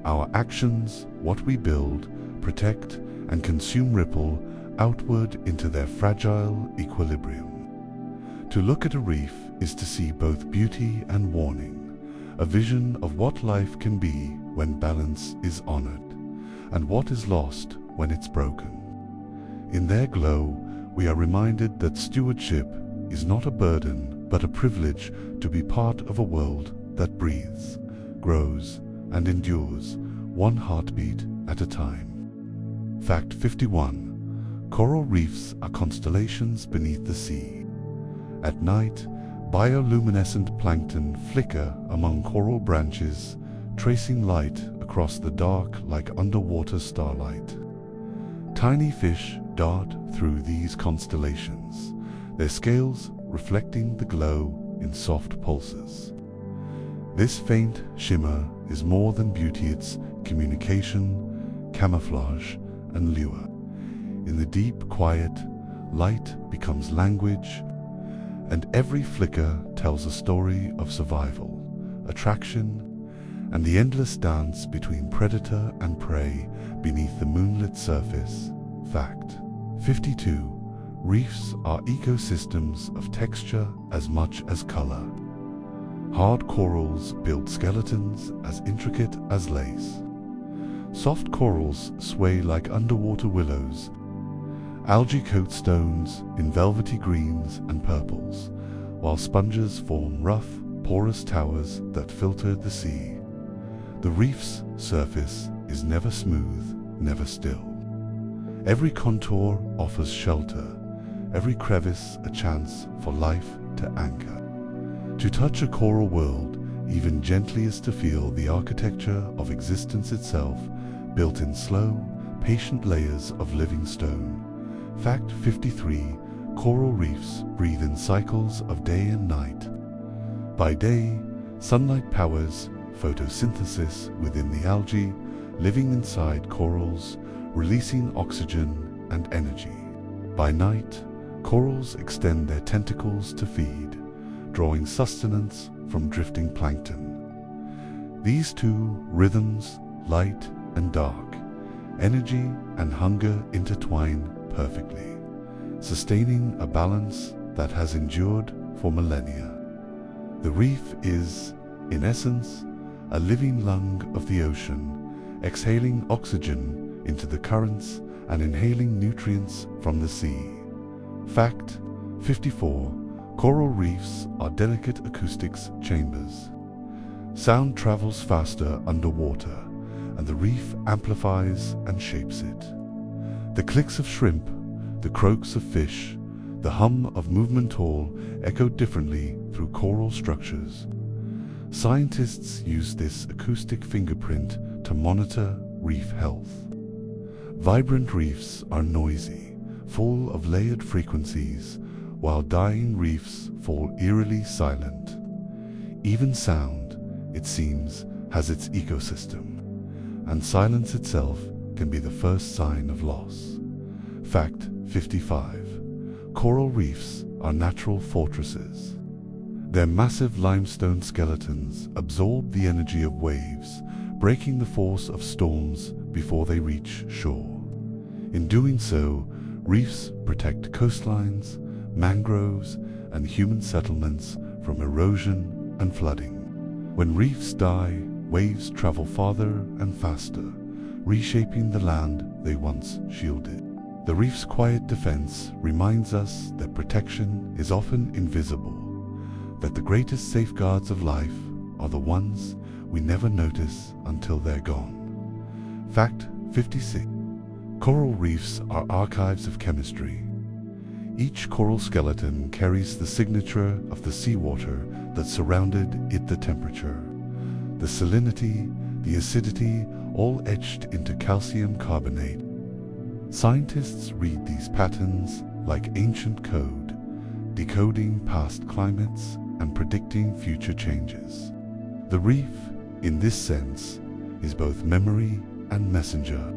Our actions, what we build, protect, and consume ripple outward into their fragile equilibrium. To look at a reef is to see both beauty and warning, a vision of what life can be when balance is honored, and what is lost when it's broken. In their glow, we are reminded that stewardship is not a burden, but a privilege to be part of a world that breathes, grows, and endures, one heartbeat at a time. Fact 51. Coral reefs are constellations beneath the sea. At night, bioluminescent plankton flicker among coral branches, tracing light across the dark like underwater starlight. Tiny fish dart through these constellations, their scales reflecting the glow in soft pulses. This faint shimmer is more than beauty, it's communication, camouflage, and lure. In the deep quiet, light becomes language, and every flicker tells a story of survival, attraction, and the endless dance between predator and prey beneath the moonlit surface. Fact 52. Reefs are ecosystems of texture as much as color. Hard corals build skeletons as intricate as lace. Soft corals sway like underwater willows. Algae coat stones in velvety greens and purples, while sponges form rough, porous towers that filter the sea. The reef's surface is never smooth, never still. Every contour offers shelter, every crevice a chance for life to anchor. To touch a coral world, even gently, is to feel the architecture of existence itself, built in slow, patient layers of living stone. Fact 53. Coral reefs breathe in cycles of day and night. By day, sunlight powers photosynthesis within the algae, living inside corals, releasing oxygen and energy. By night, corals extend their tentacles to feed, drawing sustenance from drifting plankton. These two rhythms, light and dark, energy and hunger, intertwine perfectly, sustaining a balance that has endured for millennia. The reef is, in essence, a living lung of the ocean, exhaling oxygen into the currents and inhaling nutrients from the sea. Fact 54. Coral reefs are delicate acoustics chambers. Sound travels faster underwater, and the reef amplifies and shapes it. The clicks of shrimp, the croaks of fish, the hum of movement all echo differently through coral structures. Scientists use this acoustic fingerprint to monitor reef health. Vibrant reefs are noisy, full of layered frequencies, while dying reefs fall eerily silent. Even sound, it seems, has its ecosystem, and silence itself can be the first sign of loss. Fact 55. Coral reefs are natural fortresses. Their massive limestone skeletons absorb the energy of waves, breaking the force of storms before they reach shore. In doing so, reefs protect coastlines, mangroves, and human settlements from erosion and flooding. When reefs die, waves travel farther and faster, reshaping the land they once shielded. The reef's quiet defense reminds us that protection is often invisible, that the greatest safeguards of life are the ones we never notice until they're gone. Fact 56. Coral reefs are archives of chemistry. Each coral skeleton carries the signature of the seawater that surrounded it, the temperature, the salinity, the acidity, all etched into calcium carbonate. Scientists read these patterns like ancient code, decoding past climates and predicting future changes. The reef, in this sense, is both memory and messenger,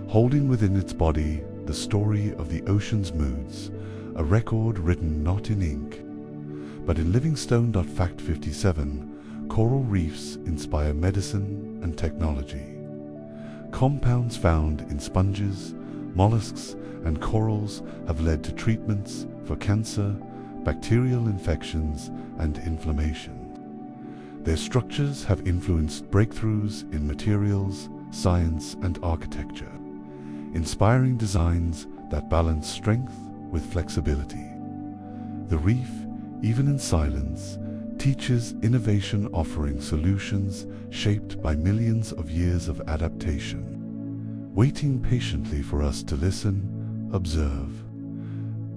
holding within its body the story of the ocean's moods, a record written not in ink, but in living stone. Fact 57. Coral reefs inspire medicine and technology. Compounds found in sponges, mollusks, and corals have led to treatments for cancer, bacterial infections, and inflammation. Their structures have influenced breakthroughs in materials, science, and architecture, inspiring designs that balance strength with flexibility. The reef, even in silence, teaches innovation, offering solutions shaped by millions of years of adaptation, waiting patiently for us to listen, observe,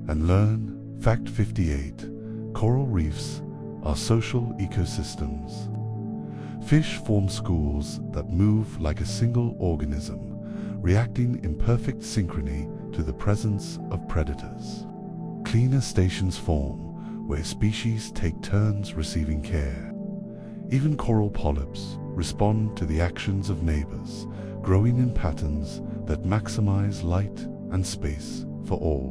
and learn. Fact 58. Coral reefs are social ecosystems. Fish form schools that move like a single organism, reacting in perfect synchrony to the presence of predators. Cleaner stations form, where species take turns receiving care. Even coral polyps respond to the actions of neighbors, growing in patterns that maximize light and space for all.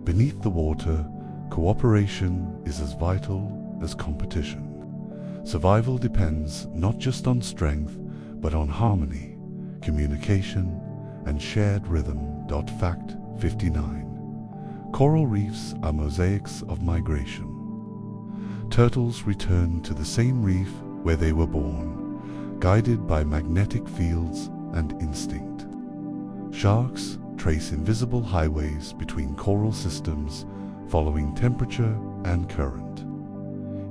Beneath the water, cooperation is as vital as competition. Survival depends not just on strength, but on harmony, communication, and shared rhythm. Fact 59. Coral reefs are mosaics of migration. Turtles return to the same reef where they were born, guided by magnetic fields and instinct. Sharks trace invisible highways between coral systems, following temperature and current.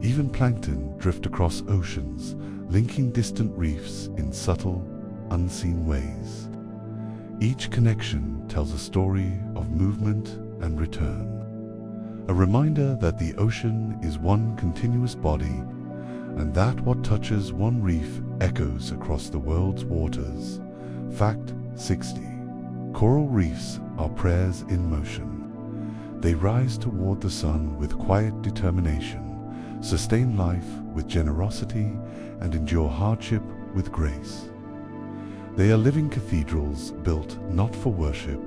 Even plankton drift across oceans, linking distant reefs in subtle, unseen ways. Each connection tells a story of movement and return, a reminder that the ocean is one continuous body, and that what touches one reef echoes across the world's waters. Fact 60. Coral reefs are prayers in motion. They rise toward the sun with quiet determination, sustain life with generosity, and endure hardship with grace. They are living cathedrals built not for worship,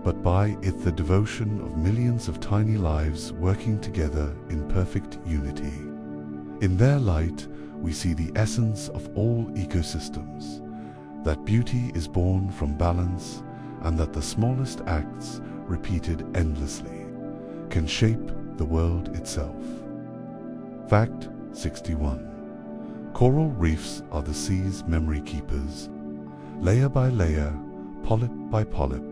but by it the devotion of millions of tiny lives working together in perfect unity. In their light, we see the essence of all ecosystems, that beauty is born from balance, and that the smallest acts, repeated endlessly, can shape the world itself. Fact 61. Coral reefs are the sea's memory keepers. Layer by layer, polyp by polyp,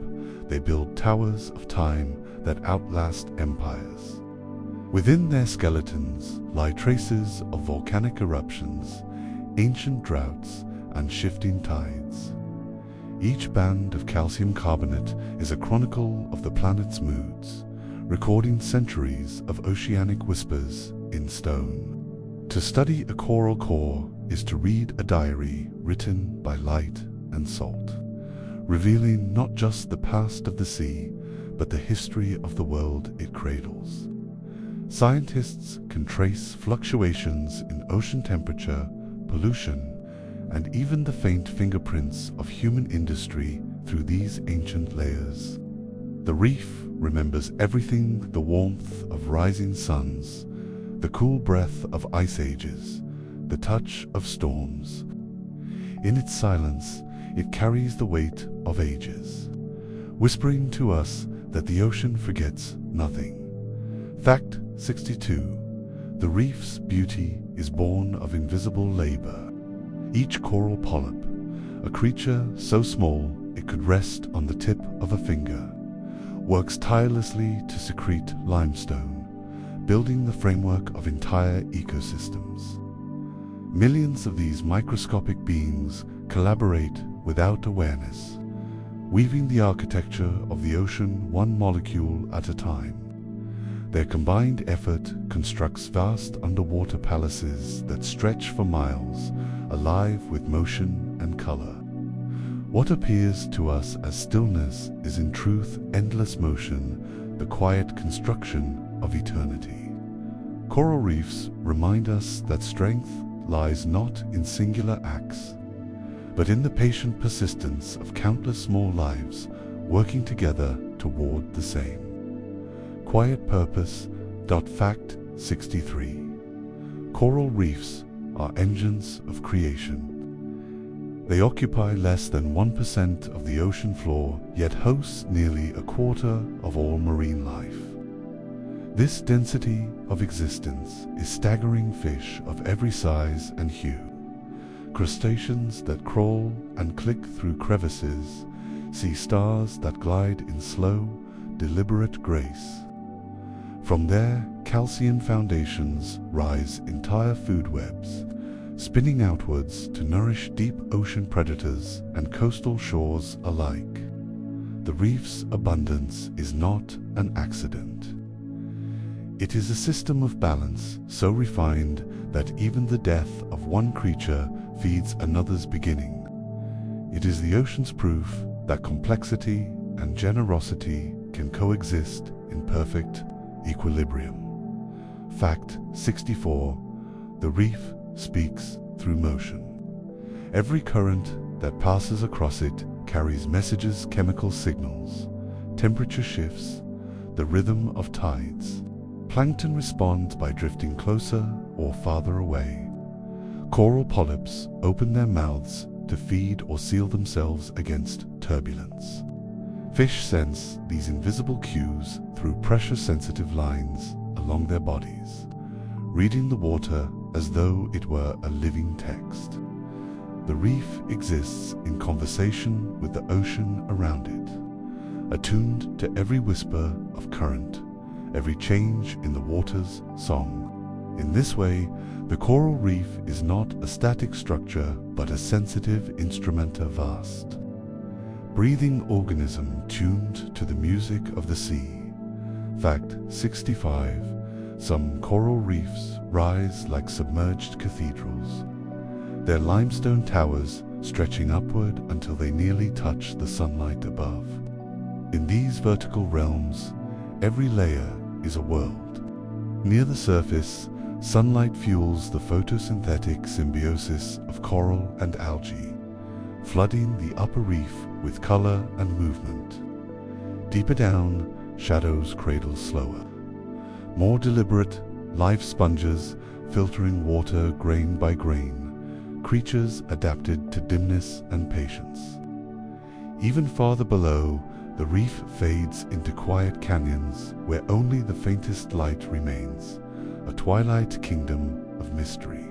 they build towers of time that outlast empires. Within their skeletons lie traces of volcanic eruptions, ancient droughts, and shifting tides. Each band of calcium carbonate is a chronicle of the planet's moods, recording centuries of oceanic whispers in stone. To study a coral core is to read a diary written by light and salt, revealing not just the past of the sea, but the history of the world it cradles. Scientists can trace fluctuations in ocean temperature, pollution, and even the faint fingerprints of human industry through these ancient layers. The reef remembers everything: the warmth of rising suns, the cool breath of ice ages, the touch of storms. In its silence, it carries the weight of ages, whispering to us that the ocean forgets nothing. Fact 62. The reef's beauty is born of invisible labor. Each coral polyp, a creature so small it could rest on the tip of a finger, works tirelessly to secrete limestone, building the framework of entire ecosystems. Millions of these microscopic beings collaborate without awareness, weaving the architecture of the ocean one molecule at a time. Their combined effort constructs vast underwater palaces that stretch for miles, alive with motion and color. What appears to us as stillness is in truth endless motion, the quiet construction of eternity. Coral reefs remind us that strength lies not in singular acts, but in the patient persistence of countless small lives working together toward the same quiet purpose. Fact 63. Coral reefs are engines of creation. They occupy less than 1% of the ocean floor, yet host nearly a quarter of all marine life. This density of existence is staggering: fish of every size and hue, crustaceans that crawl and click through crevices, sea stars that glide in slow, deliberate grace. From their calcium foundations rise entire food webs, spinning outwards to nourish deep ocean predators and coastal shores alike. The reef's abundance is not an accident. It is a system of balance so refined that even the death of one creature feeds another's beginning. It is the ocean's proof that complexity and generosity can coexist in perfect equilibrium. Fact 64. The reef speaks through motion. Every current that passes across it carries messages, chemical signals, temperature shifts, the rhythm of tides. Plankton responds by drifting closer or farther away. Coral polyps open their mouths to feed or seal themselves against turbulence. Fish sense these invisible cues through pressure-sensitive lines along their bodies, reading the water as though it were a living text. The reef exists in conversation with the ocean around it, attuned to every whisper of current, every change in the water's song. In this way, the coral reef is not a static structure, but a sensitive instrumenta vast, breathing organism tuned to the music of the sea. Fact 65. Some coral reefs rise like submerged cathedrals, their limestone towers stretching upward until they nearly touch the sunlight above. In these vertical realms, every layer is a world. Near the surface, sunlight fuels the photosynthetic symbiosis of coral and algae, flooding the upper reef with color and movement. Deeper down, shadows cradle slower. More deliberate, live sponges filtering water grain by grain, creatures adapted to dimness and patience. Even farther below, the reef fades into quiet canyons where only the faintest light remains, a twilight kingdom of mystery.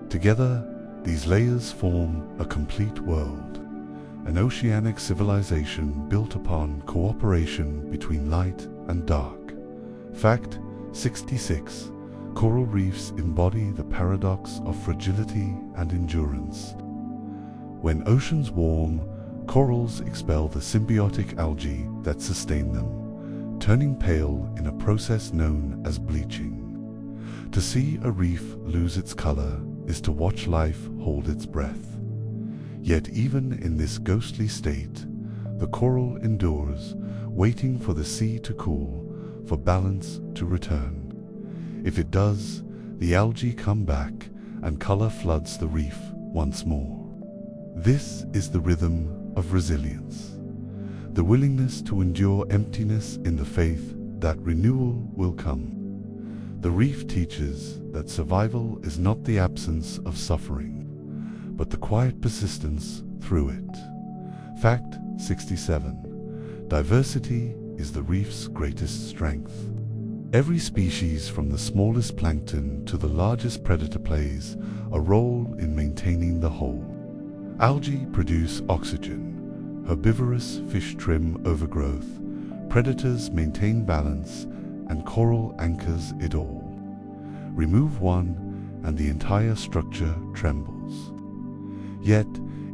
Together, these layers form a complete world, an oceanic civilization built upon cooperation between light and dark. Fact 66. Coral reefs embody the paradox of fragility and endurance. When oceans warm, corals expel the symbiotic algae that sustain them, turning pale in a process known as bleaching. To see a reef lose its color is to watch life hold its breath. Yet even in this ghostly state, the coral endures, waiting for the sea to cool, for balance to return. If it does, the algae come back and color floods the reef once more. This is the rhythm of resilience, the willingness to endure emptiness in the faith that renewal will come. The reef teaches that survival is not the absence of suffering, but the quiet persistence through it. Fact 67. Diversity is the reef's greatest strength. Every species, from the smallest plankton to the largest predator, plays a role in maintaining the whole. Algae produce oxygen, herbivorous fish trim overgrowth, predators maintain balance, and coral anchors it all. Remove one, and the entire structure trembles. Yet,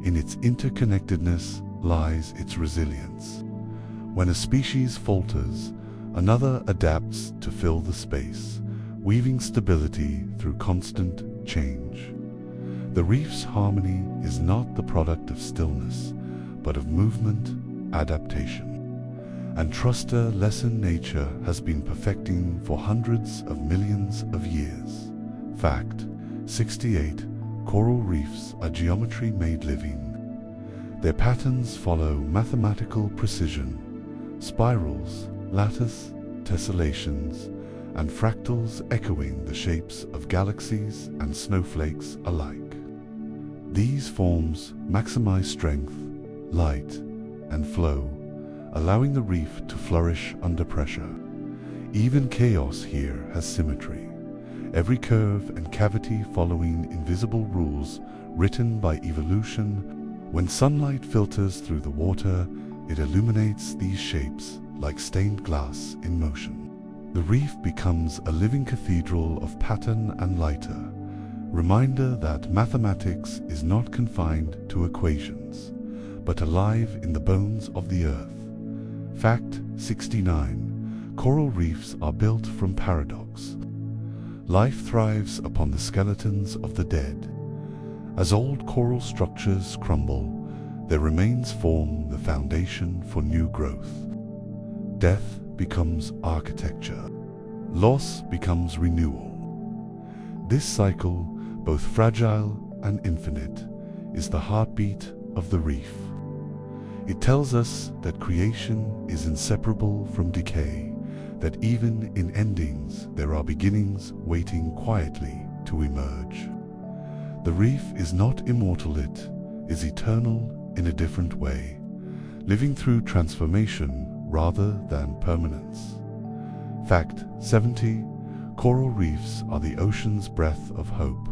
in its interconnectedness lies its resilience. When a species falters, another adapts to fill the space, weaving stability through constant change. The reef's harmony is not the product of stillness, but of movement, adaptation. And trust a lesson nature has been perfecting for hundreds of millions of years. Fact 68. Coral reefs are geometry-made living. Their patterns follow mathematical precision, spirals, lattice, tessellations, and fractals echoing the shapes of galaxies and snowflakes alike. These forms maximize strength, light, and flow, allowing the reef to flourish under pressure. Even chaos here has symmetry, every curve and cavity following invisible rules written by evolution. When sunlight filters through the water, it illuminates these shapes like stained glass in motion. The reef becomes a living cathedral of pattern and lighter, reminder that mathematics is not confined to equations, but alive in the bones of the earth. Fact 69. Coral reefs are built from paradox. Life thrives upon the skeletons of the dead. As old coral structures crumble, their remains form the foundation for new growth. Death becomes architecture. Loss becomes renewal. This cycle, both fragile and infinite, is the heartbeat of the reef. It tells us that creation is inseparable from decay, that even in endings there are beginnings waiting quietly to emerge. The reef is not immortal, it is eternal in a different way, living through transformation rather than permanence. Fact 70. Coral reefs are the ocean's breath of hope.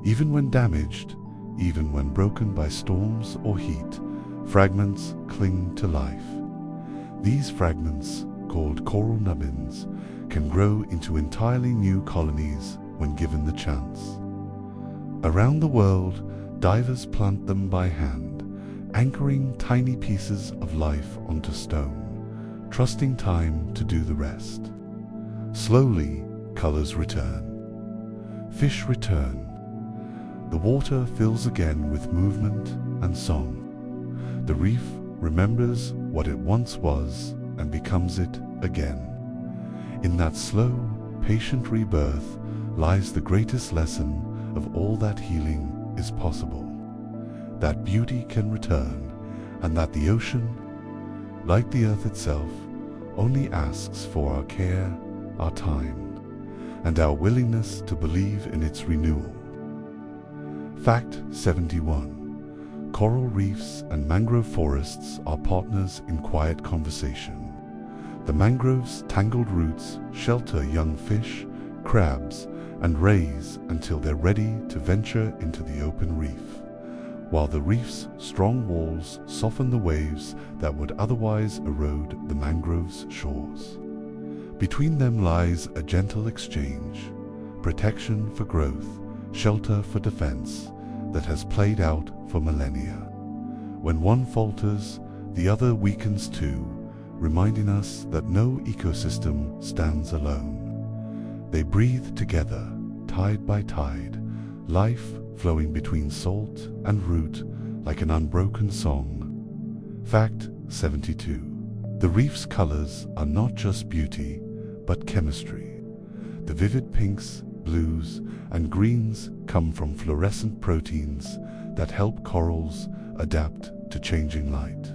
Even when damaged, even when broken by storms or heat, fragments cling to life. These fragments, called coral nubbins, can grow into entirely new colonies when given the chance. Around the world, divers plant them by hand, anchoring tiny pieces of life onto stone, trusting time to do the rest. Slowly, colors return. Fish return. The water fills again with movement and song. The reef remembers what it once was and becomes it again. In that slow, patient rebirth lies the greatest lesson of all, that healing is possible, that beauty can return, and that the ocean, like the earth itself, only asks for our care, our time, and our willingness to believe in its renewal. Fact 71. Coral reefs and mangrove forests are partners in quiet conversation. The mangrove's tangled roots shelter young fish, crabs, and rays until they're ready to venture into the open reef, while the reef's strong walls soften the waves that would otherwise erode the mangrove's shores. Between them lies a gentle exchange, protection for growth, shelter for defense, that has played out for millennia. When one falters, the other weakens too, reminding us that no ecosystem stands alone. They breathe together, tide by tide, life flowing between salt and root like an unbroken song. Fact 72. The reef's colors are not just beauty, but chemistry. The vivid pinks, blues, and greens come from fluorescent proteins that help corals adapt to changing light.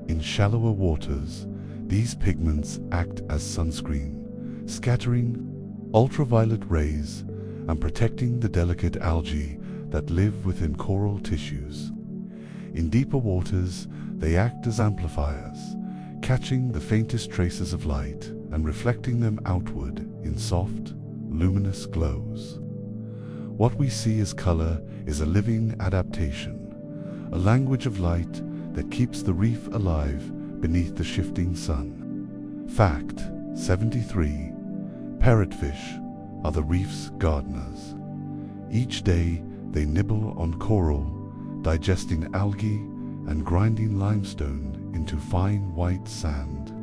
In shallower waters, these pigments act as sunscreen, scattering ultraviolet rays and protecting the delicate algae that live within coral tissues. In deeper waters, they act as amplifiers, catching the faintest traces of light and reflecting them outward in soft, luminous glows. What we see as color is a living adaptation, a language of light that keeps the reef alive beneath the shifting sun. Fact 73. Parrotfish are the reef's gardeners. Each day they nibble on coral, digesting algae and grinding limestone into fine white sand.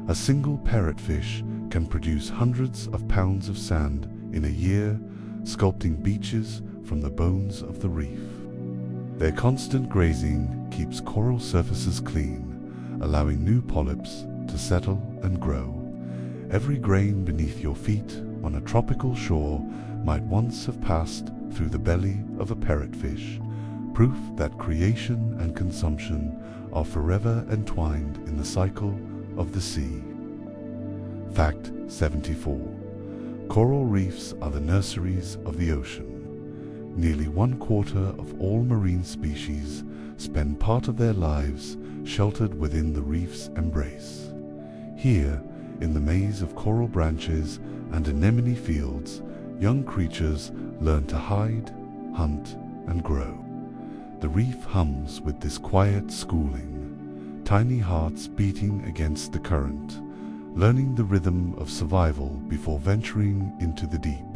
A single parrotfish can produce hundreds of pounds of sand in a year, sculpting beaches from the bones of the reef. Their constant grazing keeps coral surfaces clean, allowing new polyps to settle and grow. Every grain beneath your feet on a tropical shore might once have passed through the belly of a parrotfish, proof that creation and consumption are forever entwined in the cycle of the sea. Fact 74. Coral reefs are the nurseries of the ocean. Nearly 1/4 of all marine species spend part of their lives sheltered within the reef's embrace. Here, in the maze of coral branches and anemone fields, young creatures learn to hide, hunt, and grow. The reef hums with this quiet schooling, tiny hearts beating against the current, learning the rhythm of survival before venturing into the deep.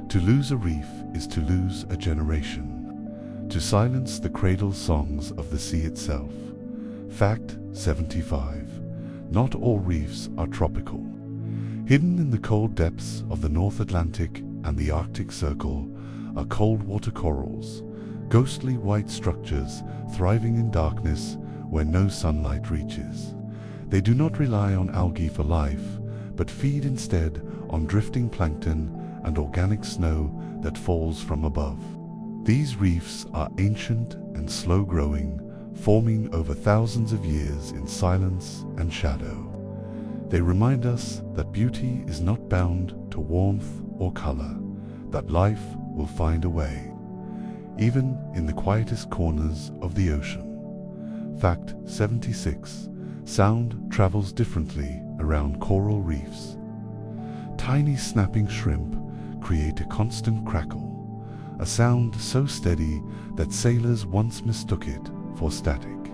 To lose a reef is to lose a generation, to silence the cradle songs of the sea itself. Fact 75. Not all reefs are tropical. Hidden in the cold depths of the North Atlantic and the Arctic Circle are cold water corals, ghostly white structures thriving in darkness where no sunlight reaches. They do not rely on algae for life, but feed instead on drifting plankton and organic snow that falls from above. These reefs are ancient and slow-growing, forming over thousands of years in silence and shadow. They remind us that beauty is not bound to warmth or color, that life will find a way, even in the quietest corners of the ocean. Fact 76. Sound travels differently around coral reefs. Tiny snapping shrimp create a constant crackle, a sound so steady that sailors once mistook it for static.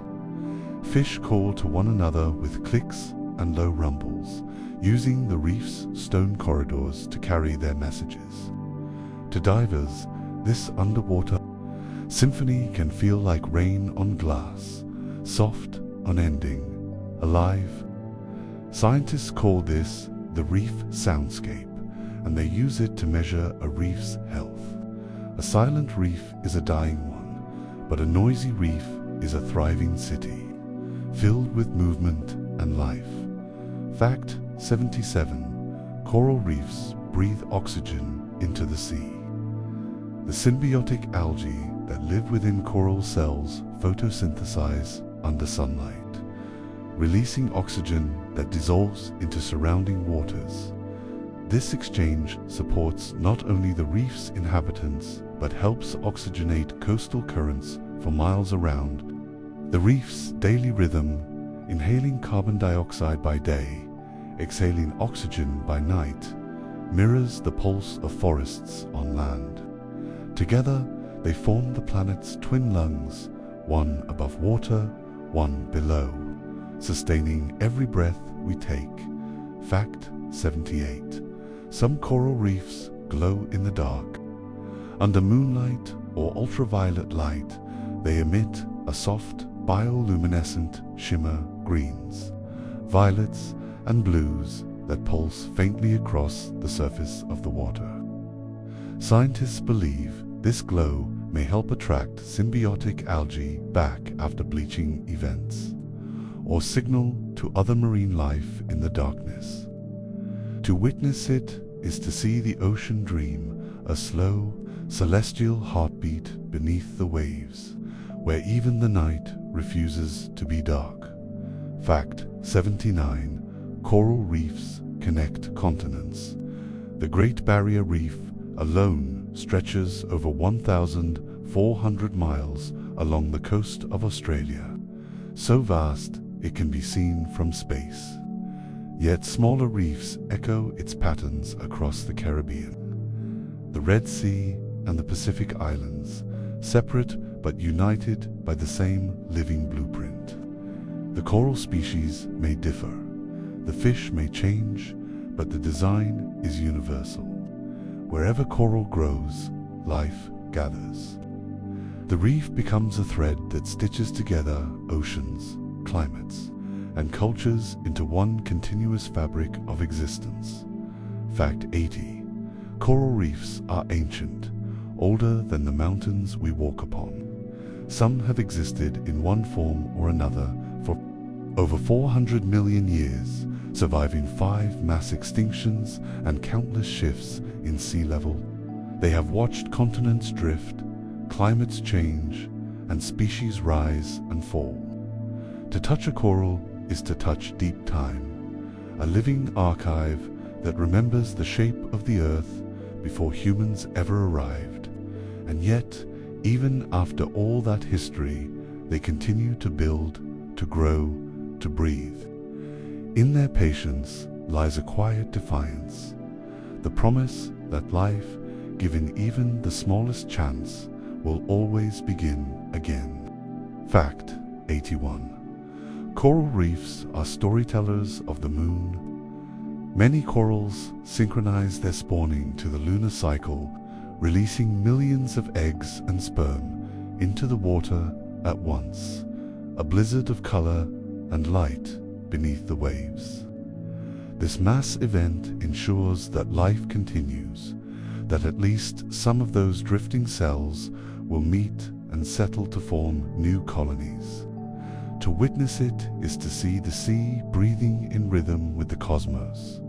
Fish call to one another with clicks and low rumbles, using the reef's stone corridors to carry their messages. To divers, this underwater symphony can feel like rain on glass, soft, unending, alive. Scientists call this the reef soundscape, and they use it to measure a reef's health. A silent reef is a dying one, but a noisy reef is a thriving city, filled with movement and life. Fact 77. Coral reefs breathe oxygen into the sea. The symbiotic algae that live within coral cells photosynthesize under sunlight, releasing oxygen that dissolves into surrounding waters. This exchange supports not only the reef's inhabitants, but helps oxygenate coastal currents for miles around. The reef's daily rhythm, inhaling carbon dioxide by day, exhaling oxygen by night, mirrors the pulse of forests on land. Together, They form the planet's twin lungs, one above water, one below, sustaining every breath we take. Fact 78. Some coral reefs glow in the dark. Under moonlight or ultraviolet light, they emit a soft bioluminescent shimmer, greens, violets, and blues that pulse faintly across the surface of the water. Scientists believe this glow may help attract symbiotic algae back after bleaching events, or signal to other marine life in the darkness. To witness it is to see the ocean dream, a slow, celestial heartbeat beneath the waves, where even the night refuses to be dark. Fact 79. Coral reefs connect continents. The Great Barrier Reef alone stretches over 1,400 miles along the coast of Australia, so vast it can be seen from space. Yet smaller reefs echo its patterns across the Caribbean, the Red Sea, and the Pacific Islands, separate but united by the same living blueprint. The coral species may differ, the fish may change, but the design is universal. Wherever coral grows, life gathers. The reef becomes a thread that stitches together oceans, climates, and cultures into one continuous fabric of existence. Fact 80. Coral reefs are ancient, older than the mountains we walk upon. Some have existed in one form or another for over 400 million years, surviving 5 mass extinctions and countless shifts in sea level. They have watched continents drift, climates change, and species rise and fall. To touch a coral is to touch deep time, a living archive that remembers the shape of the earth before humans ever arrived. And yet, even after all that history, they continue to build, to grow, to breathe. In their patience lies a quiet defiance, the promise that life, given even the smallest chance, will always begin again. Fact 81. Coral reefs are storytellers of the moon. Many corals synchronize their spawning to the lunar cycle, releasing millions of eggs and sperm into the water at once, a blizzard of color and light beneath the waves. This mass event ensures that life continues, that at least some of those drifting cells will meet and settle to form new colonies. To witness it is to see the sea breathing in rhythm with the cosmos,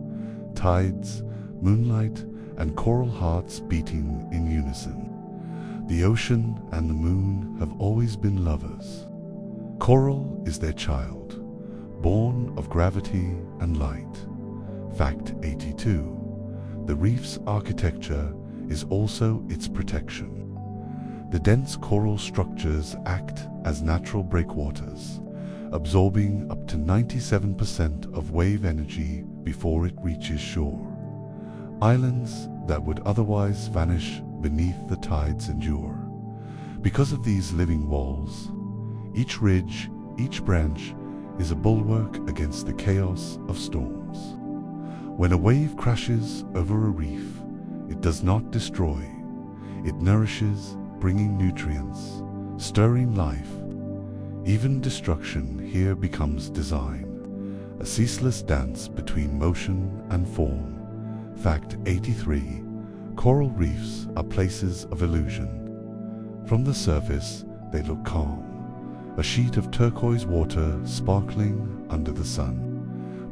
tides, moonlight, and coral hearts beating in unison. The ocean and the moon have always been lovers. Coral is their child, born of gravity and light. Fact 82. The reef's architecture is also its protection. The dense coral structures act as natural breakwaters, absorbing up to 97% of wave energy before it reaches shore. Islands that would otherwise vanish beneath the tides endure. Because of these living walls, each ridge, each branch is a bulwark against the chaos of storms. When a wave crashes over a reef, it does not destroy. It nourishes, bringing nutrients, stirring life. Even destruction here becomes design, a ceaseless dance between motion and form. Fact 83. Coral reefs are places of illusion. From the surface, they look calm, a sheet of turquoise water sparkling under the sun.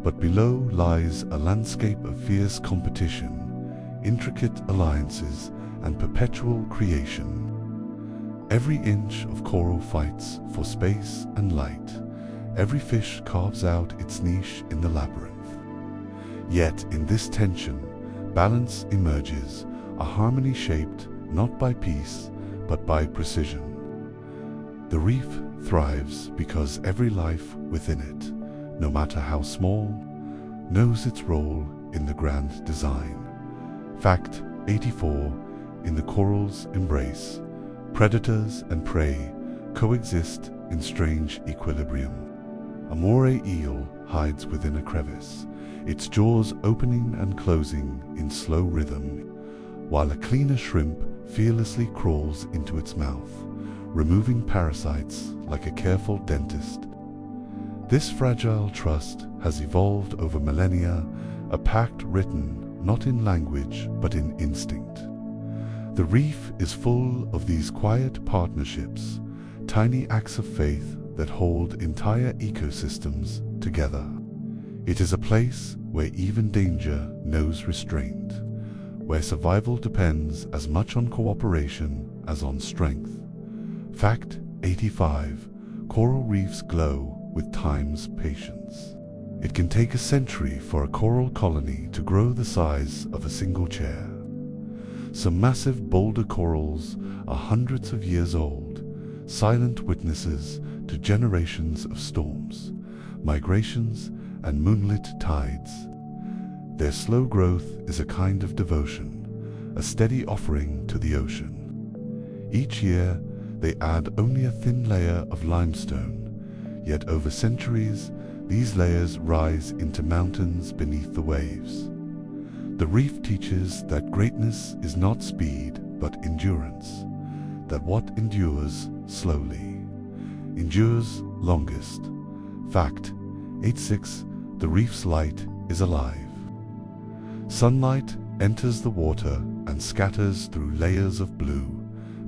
But below lies a landscape of fierce competition, intricate alliances, and perpetual creation. Every inch of coral fights for space and light. Every fish carves out its niche in the labyrinth. Yet in this tension, balance emerges, a harmony shaped not by peace, but by precision. The reef thrives because every life within it, no matter how small, knows its role in the grand design. Fact 84. In the coral's embrace, Predators and prey coexist in strange equilibrium. A moray eel hides within a crevice, its jaws opening and closing in slow rhythm, while a cleaner shrimp fearlessly crawls into its mouth, removing parasites like a careful dentist. This fragile trust has evolved over millennia, a pact written not in language but in instinct. The reef is full of these quiet partnerships, tiny acts of faith that hold entire ecosystems together. It is a place where even danger knows restraint, where survival depends as much on cooperation as on strength. Fact 85. Coral reefs glow with time's patience. It can take a century for a coral colony to grow the size of a single chair. Some massive boulder corals are hundreds of years old, silent witnesses to generations of storms, migrations, and moonlit tides. Their slow growth is a kind of devotion, a steady offering to the ocean. Each year, they add only a thin layer of limestone, yet over centuries, these layers rise into mountains beneath the waves. The reef teaches that greatness is not speed, but endurance, that what endures slowly endures longest. Fact 86. The reef's light is alive. Sunlight enters the water and scatters through layers of blue,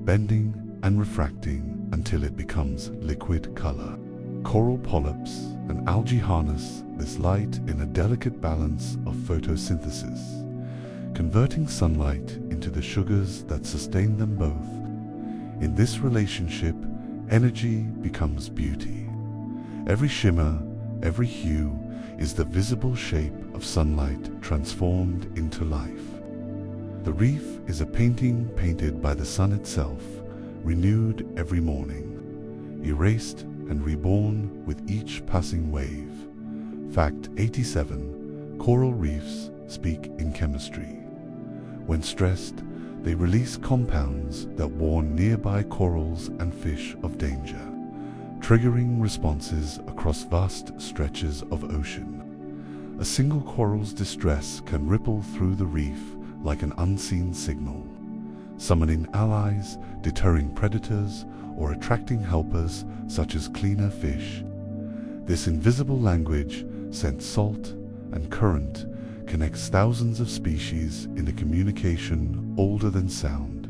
bending and refracting until it becomes liquid color. Coral polyps and algae harness this light in a delicate balance of photosynthesis, converting sunlight into the sugars that sustain them both. In this relationship, energy becomes beauty. Every shimmer, every hue is the visible shape of sunlight transformed into life. The reef is a painting painted by the sun itself, renewed every morning, erased and reborn with each passing wave. Fact 87. Coral reefs speak in chemistry. When stressed, they release compounds that warn nearby corals and fish of danger, triggering responses across vast stretches of ocean. A single coral's distress can ripple through the reef like an unseen signal, summoning allies, deterring predators, or attracting helpers such as cleaner fish. This invisible language, scent, salt, and current, connects thousands of species in a communication older than sound.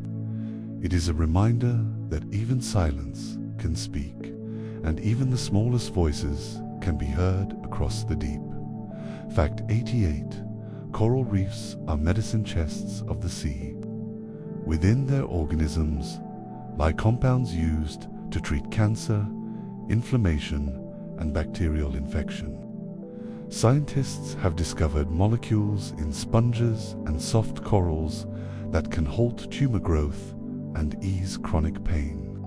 It is a reminder that even silence can speak, and even the smallest voices can be heard across the deep. Fact 88. Coral reefs are medicine chests of the sea. Within their organisms lie compounds used to treat cancer, inflammation, and bacterial infection. Scientists have discovered molecules in sponges and soft corals that can halt tumor growth and ease chronic pain.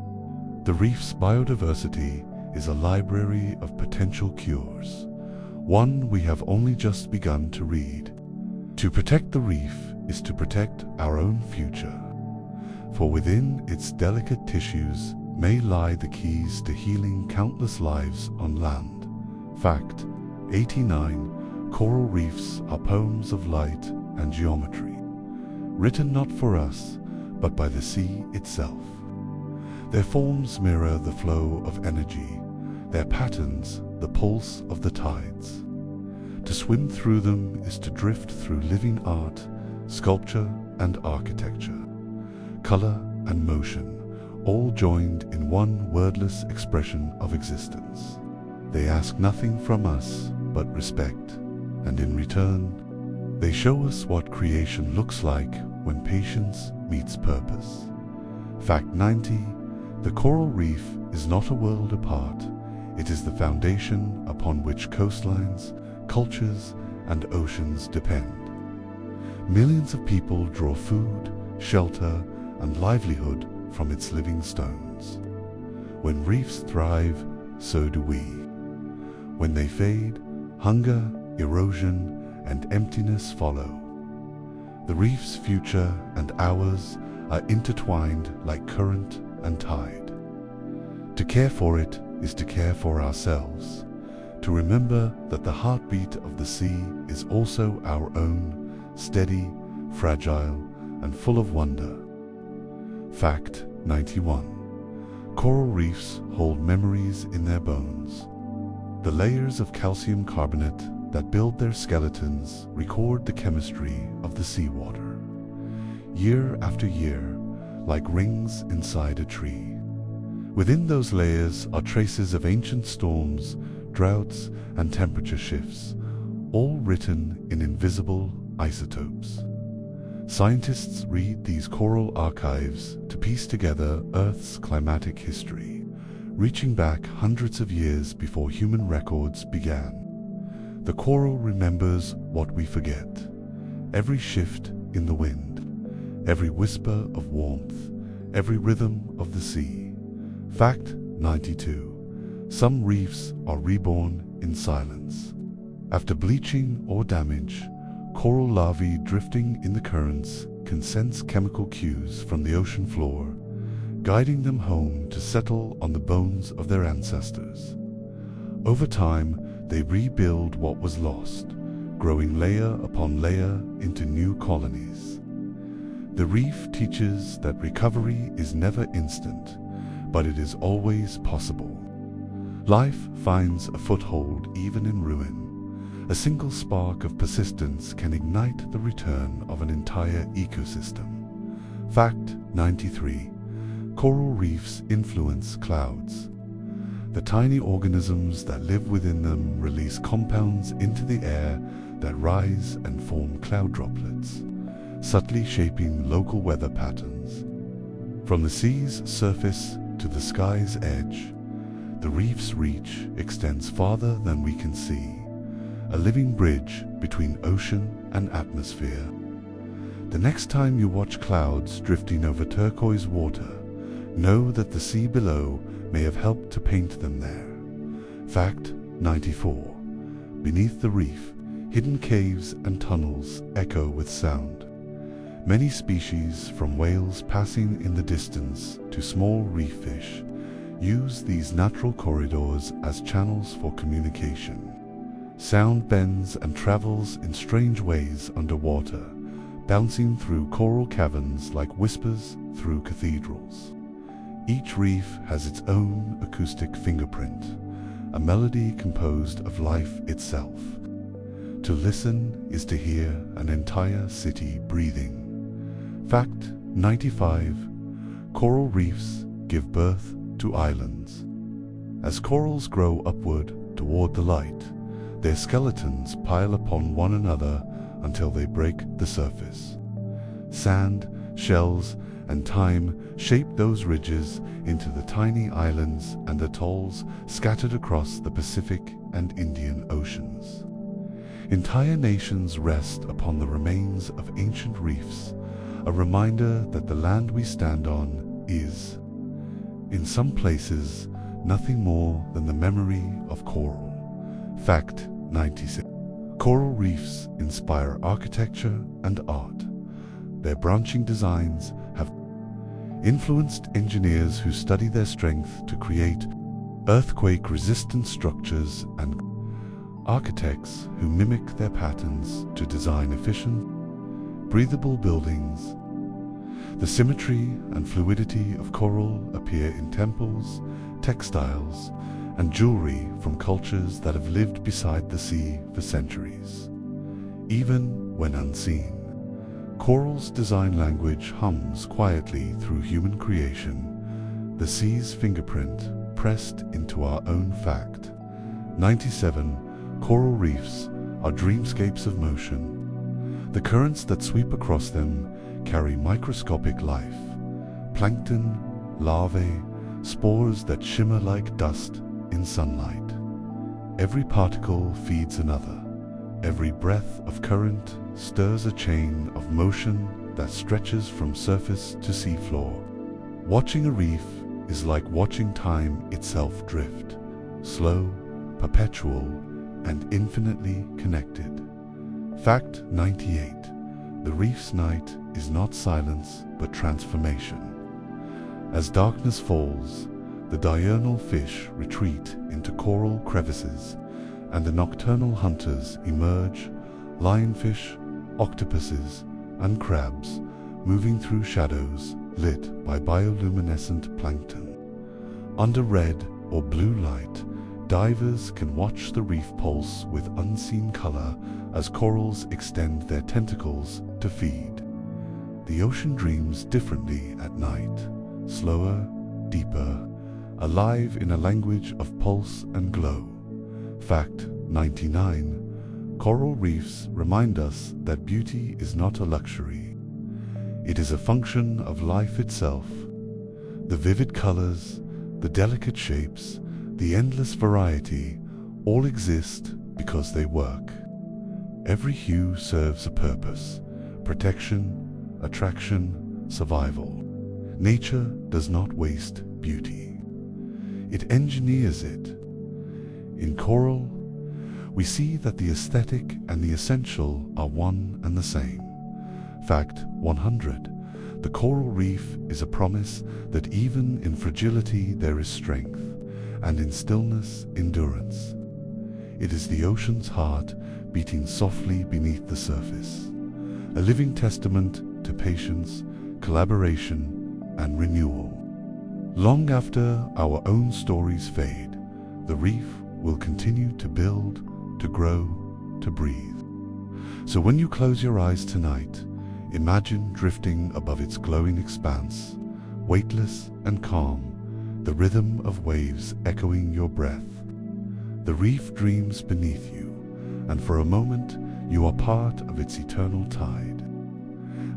The reef's biodiversity is a library of potential cures, one we have only just begun to read. To protect the reef is to protect our own future, for within its delicate tissues may lie the keys to healing countless lives on land. Fact 89. Coral reefs are poems of light and geometry, written not for us, but by the sea itself. Their forms mirror the flow of energy, their patterns the pulse of the tides. To swim through them is to drift through living art, sculpture, and architecture, color and motion, all joined in one wordless expression of existence. They ask nothing from us but respect, and in return, they show us what creation looks like when patience meets purpose. Fact 90. The coral reef is not a world apart. It is the foundation upon which coastlines, cultures, and oceans depend. Millions of people draw food, shelter, and livelihood from its living stones. When reefs thrive, so do we. When they fade, hunger, erosion, and emptiness follow. The reef's future and ours are intertwined like current and tide. To care for it is to care for ourselves, to remember that the heartbeat of the sea is also our own, steady, fragile, and full of wonder. Fact 91. Coral reefs hold memories in their bones. The layers of calcium carbonate that build their skeletons record the chemistry of the seawater. Year after year, like rings inside a tree. Within those layers are traces of ancient storms, droughts, and temperature shifts, all written in invisible isotopes. Scientists read these coral archives to piece together Earth's climatic history, reaching back hundreds of years before human records began. The coral remembers what we forget: every shift in the wind, every whisper of warmth, every rhythm of the sea. Fact 92. Some reefs are reborn in silence. After bleaching or damage, coral larvae drifting in the currents can sense chemical cues from the ocean floor, guiding them home to settle on the bones of their ancestors. Over time, they rebuild what was lost, growing layer upon layer into new colonies. The reef teaches that recovery is never instant, but it is always possible. Life finds a foothold even in ruin. A single spark of persistence can ignite the return of an entire ecosystem. Fact 93. Coral reefs influence clouds. The tiny organisms that live within them release compounds into the air that rise and form cloud droplets, subtly shaping local weather patterns. From the sea's surface to the sky's edge, the reef's reach extends farther than we can see, a living bridge between ocean and atmosphere. The next time you watch clouds drifting over turquoise water, know that the sea below may have helped to paint them there. Fact 94. Beneath the reef, hidden caves and tunnels echo with sound. Many species, from whales passing in the distance to small reef fish, use these natural corridors as channels for communication. Sound bends and travels in strange ways underwater, bouncing through coral caverns like whispers through cathedrals. Each reef has its own acoustic fingerprint, a melody composed of life itself. To listen is to hear an entire city breathing. Fact 95. Coral reefs give birth to islands. As corals grow upward toward the light, their skeletons pile upon one another until they break the surface. Sand, shells, and time shape those ridges into the tiny islands and atolls scattered across the Pacific and Indian Oceans. Entire nations rest upon the remains of ancient reefs, a reminder that the land we stand on is, in some places, nothing more than the memory of coral. Fact 96. Coral reefs inspire architecture and art. Their branching designs have influenced engineers who study their strength to create earthquake-resistant structures and architects who mimic their patterns to design efficient, breathable buildings. The symmetry and fluidity of coral appear in temples, textiles, and jewelry from cultures that have lived beside the sea for centuries. Even when unseen, coral's design language hums quietly through human creation, the sea's fingerprint pressed into our own fact. 97. Coral reefs are dreamscapes of motion. The currents that sweep across them carry microscopic life, plankton, larvae, spores that shimmer like dust in sunlight. Every particle feeds another. Every breath of current stirs a chain of motion that stretches from surface to seafloor. Watching a reef is like watching time itself drift, slow, perpetual, and infinitely connected. Fact 98. The reef's night is not silence but transformation. As darkness falls, the diurnal fish retreat into coral crevices, and the nocturnal hunters emerge, lionfish, octopuses, and crabs, moving through shadows lit by bioluminescent plankton. Under red or blue light, divers can watch the reef pulse with unseen color as corals extend their tentacles to feed. The ocean dreams differently at night, slower, deeper, alive in a language of pulse and glow. Fact 99. Coral reefs remind us that beauty is not a luxury. It is a function of life itself. The vivid colors, the delicate shapes, the endless variety, all exist because they work. Every hue serves a purpose: protection, attraction, survival. Nature does not waste beauty. It engineers it. In coral, we see that the aesthetic and the essential are one and the same. Fact 100. The coral reef is a promise that even in fragility there is strength, and in stillness, endurance. It is the ocean's heart beating softly beneath the surface, a living testament to patience, collaboration, and renewal. Long after our own stories fade, the reef will continue to build, to grow, to breathe. So when you close your eyes tonight, imagine drifting above its glowing expanse, weightless and calm, the rhythm of waves echoing your breath. The reef dreams beneath you, and for a moment you are part of its eternal tide.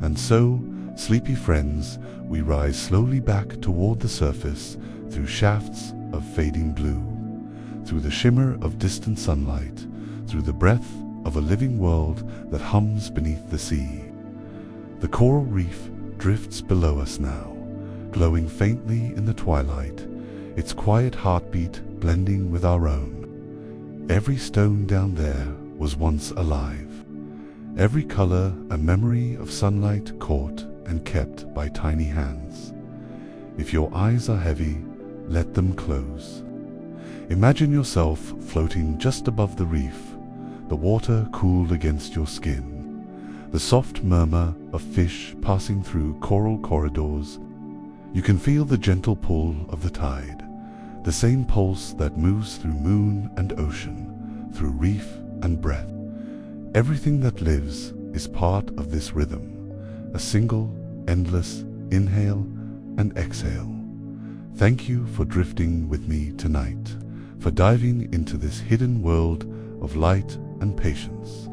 And so, sleepy friends, we rise slowly back toward the surface through shafts of fading blue, through the shimmer of distant sunlight, through the breath of a living world that hums beneath the sea. The coral reef drifts below us now, glowing faintly in the twilight, its quiet heartbeat blending with our own. Every stone down there was once alive, every color a memory of sunlight caught and kept by tiny hands. If your eyes are heavy, let them close. Imagine yourself floating just above the reef, the water cool against your skin, the soft murmur of fish passing through coral corridors. You can feel the gentle pull of the tide, the same pulse that moves through moon and ocean, through reef and breath. Everything that lives is part of this rhythm, a single, endless inhale and exhale. Thank you for drifting with me tonight, for diving into this hidden world of light and patience.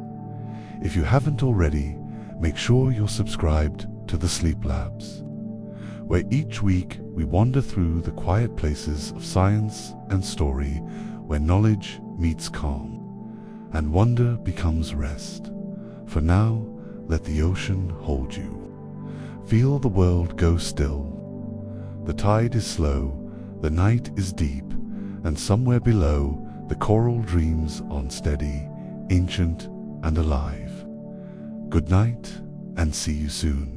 If you haven't already, make sure you're subscribed to the Sleep Labs, where each week we wander through the quiet places of science and story, where knowledge meets calm, and wonder becomes rest. For now, let the ocean hold you. Feel the world go still. The tide is slow, the night is deep, and somewhere below, the coral dreams on steady, ancient, and alive. Good night, and see you soon.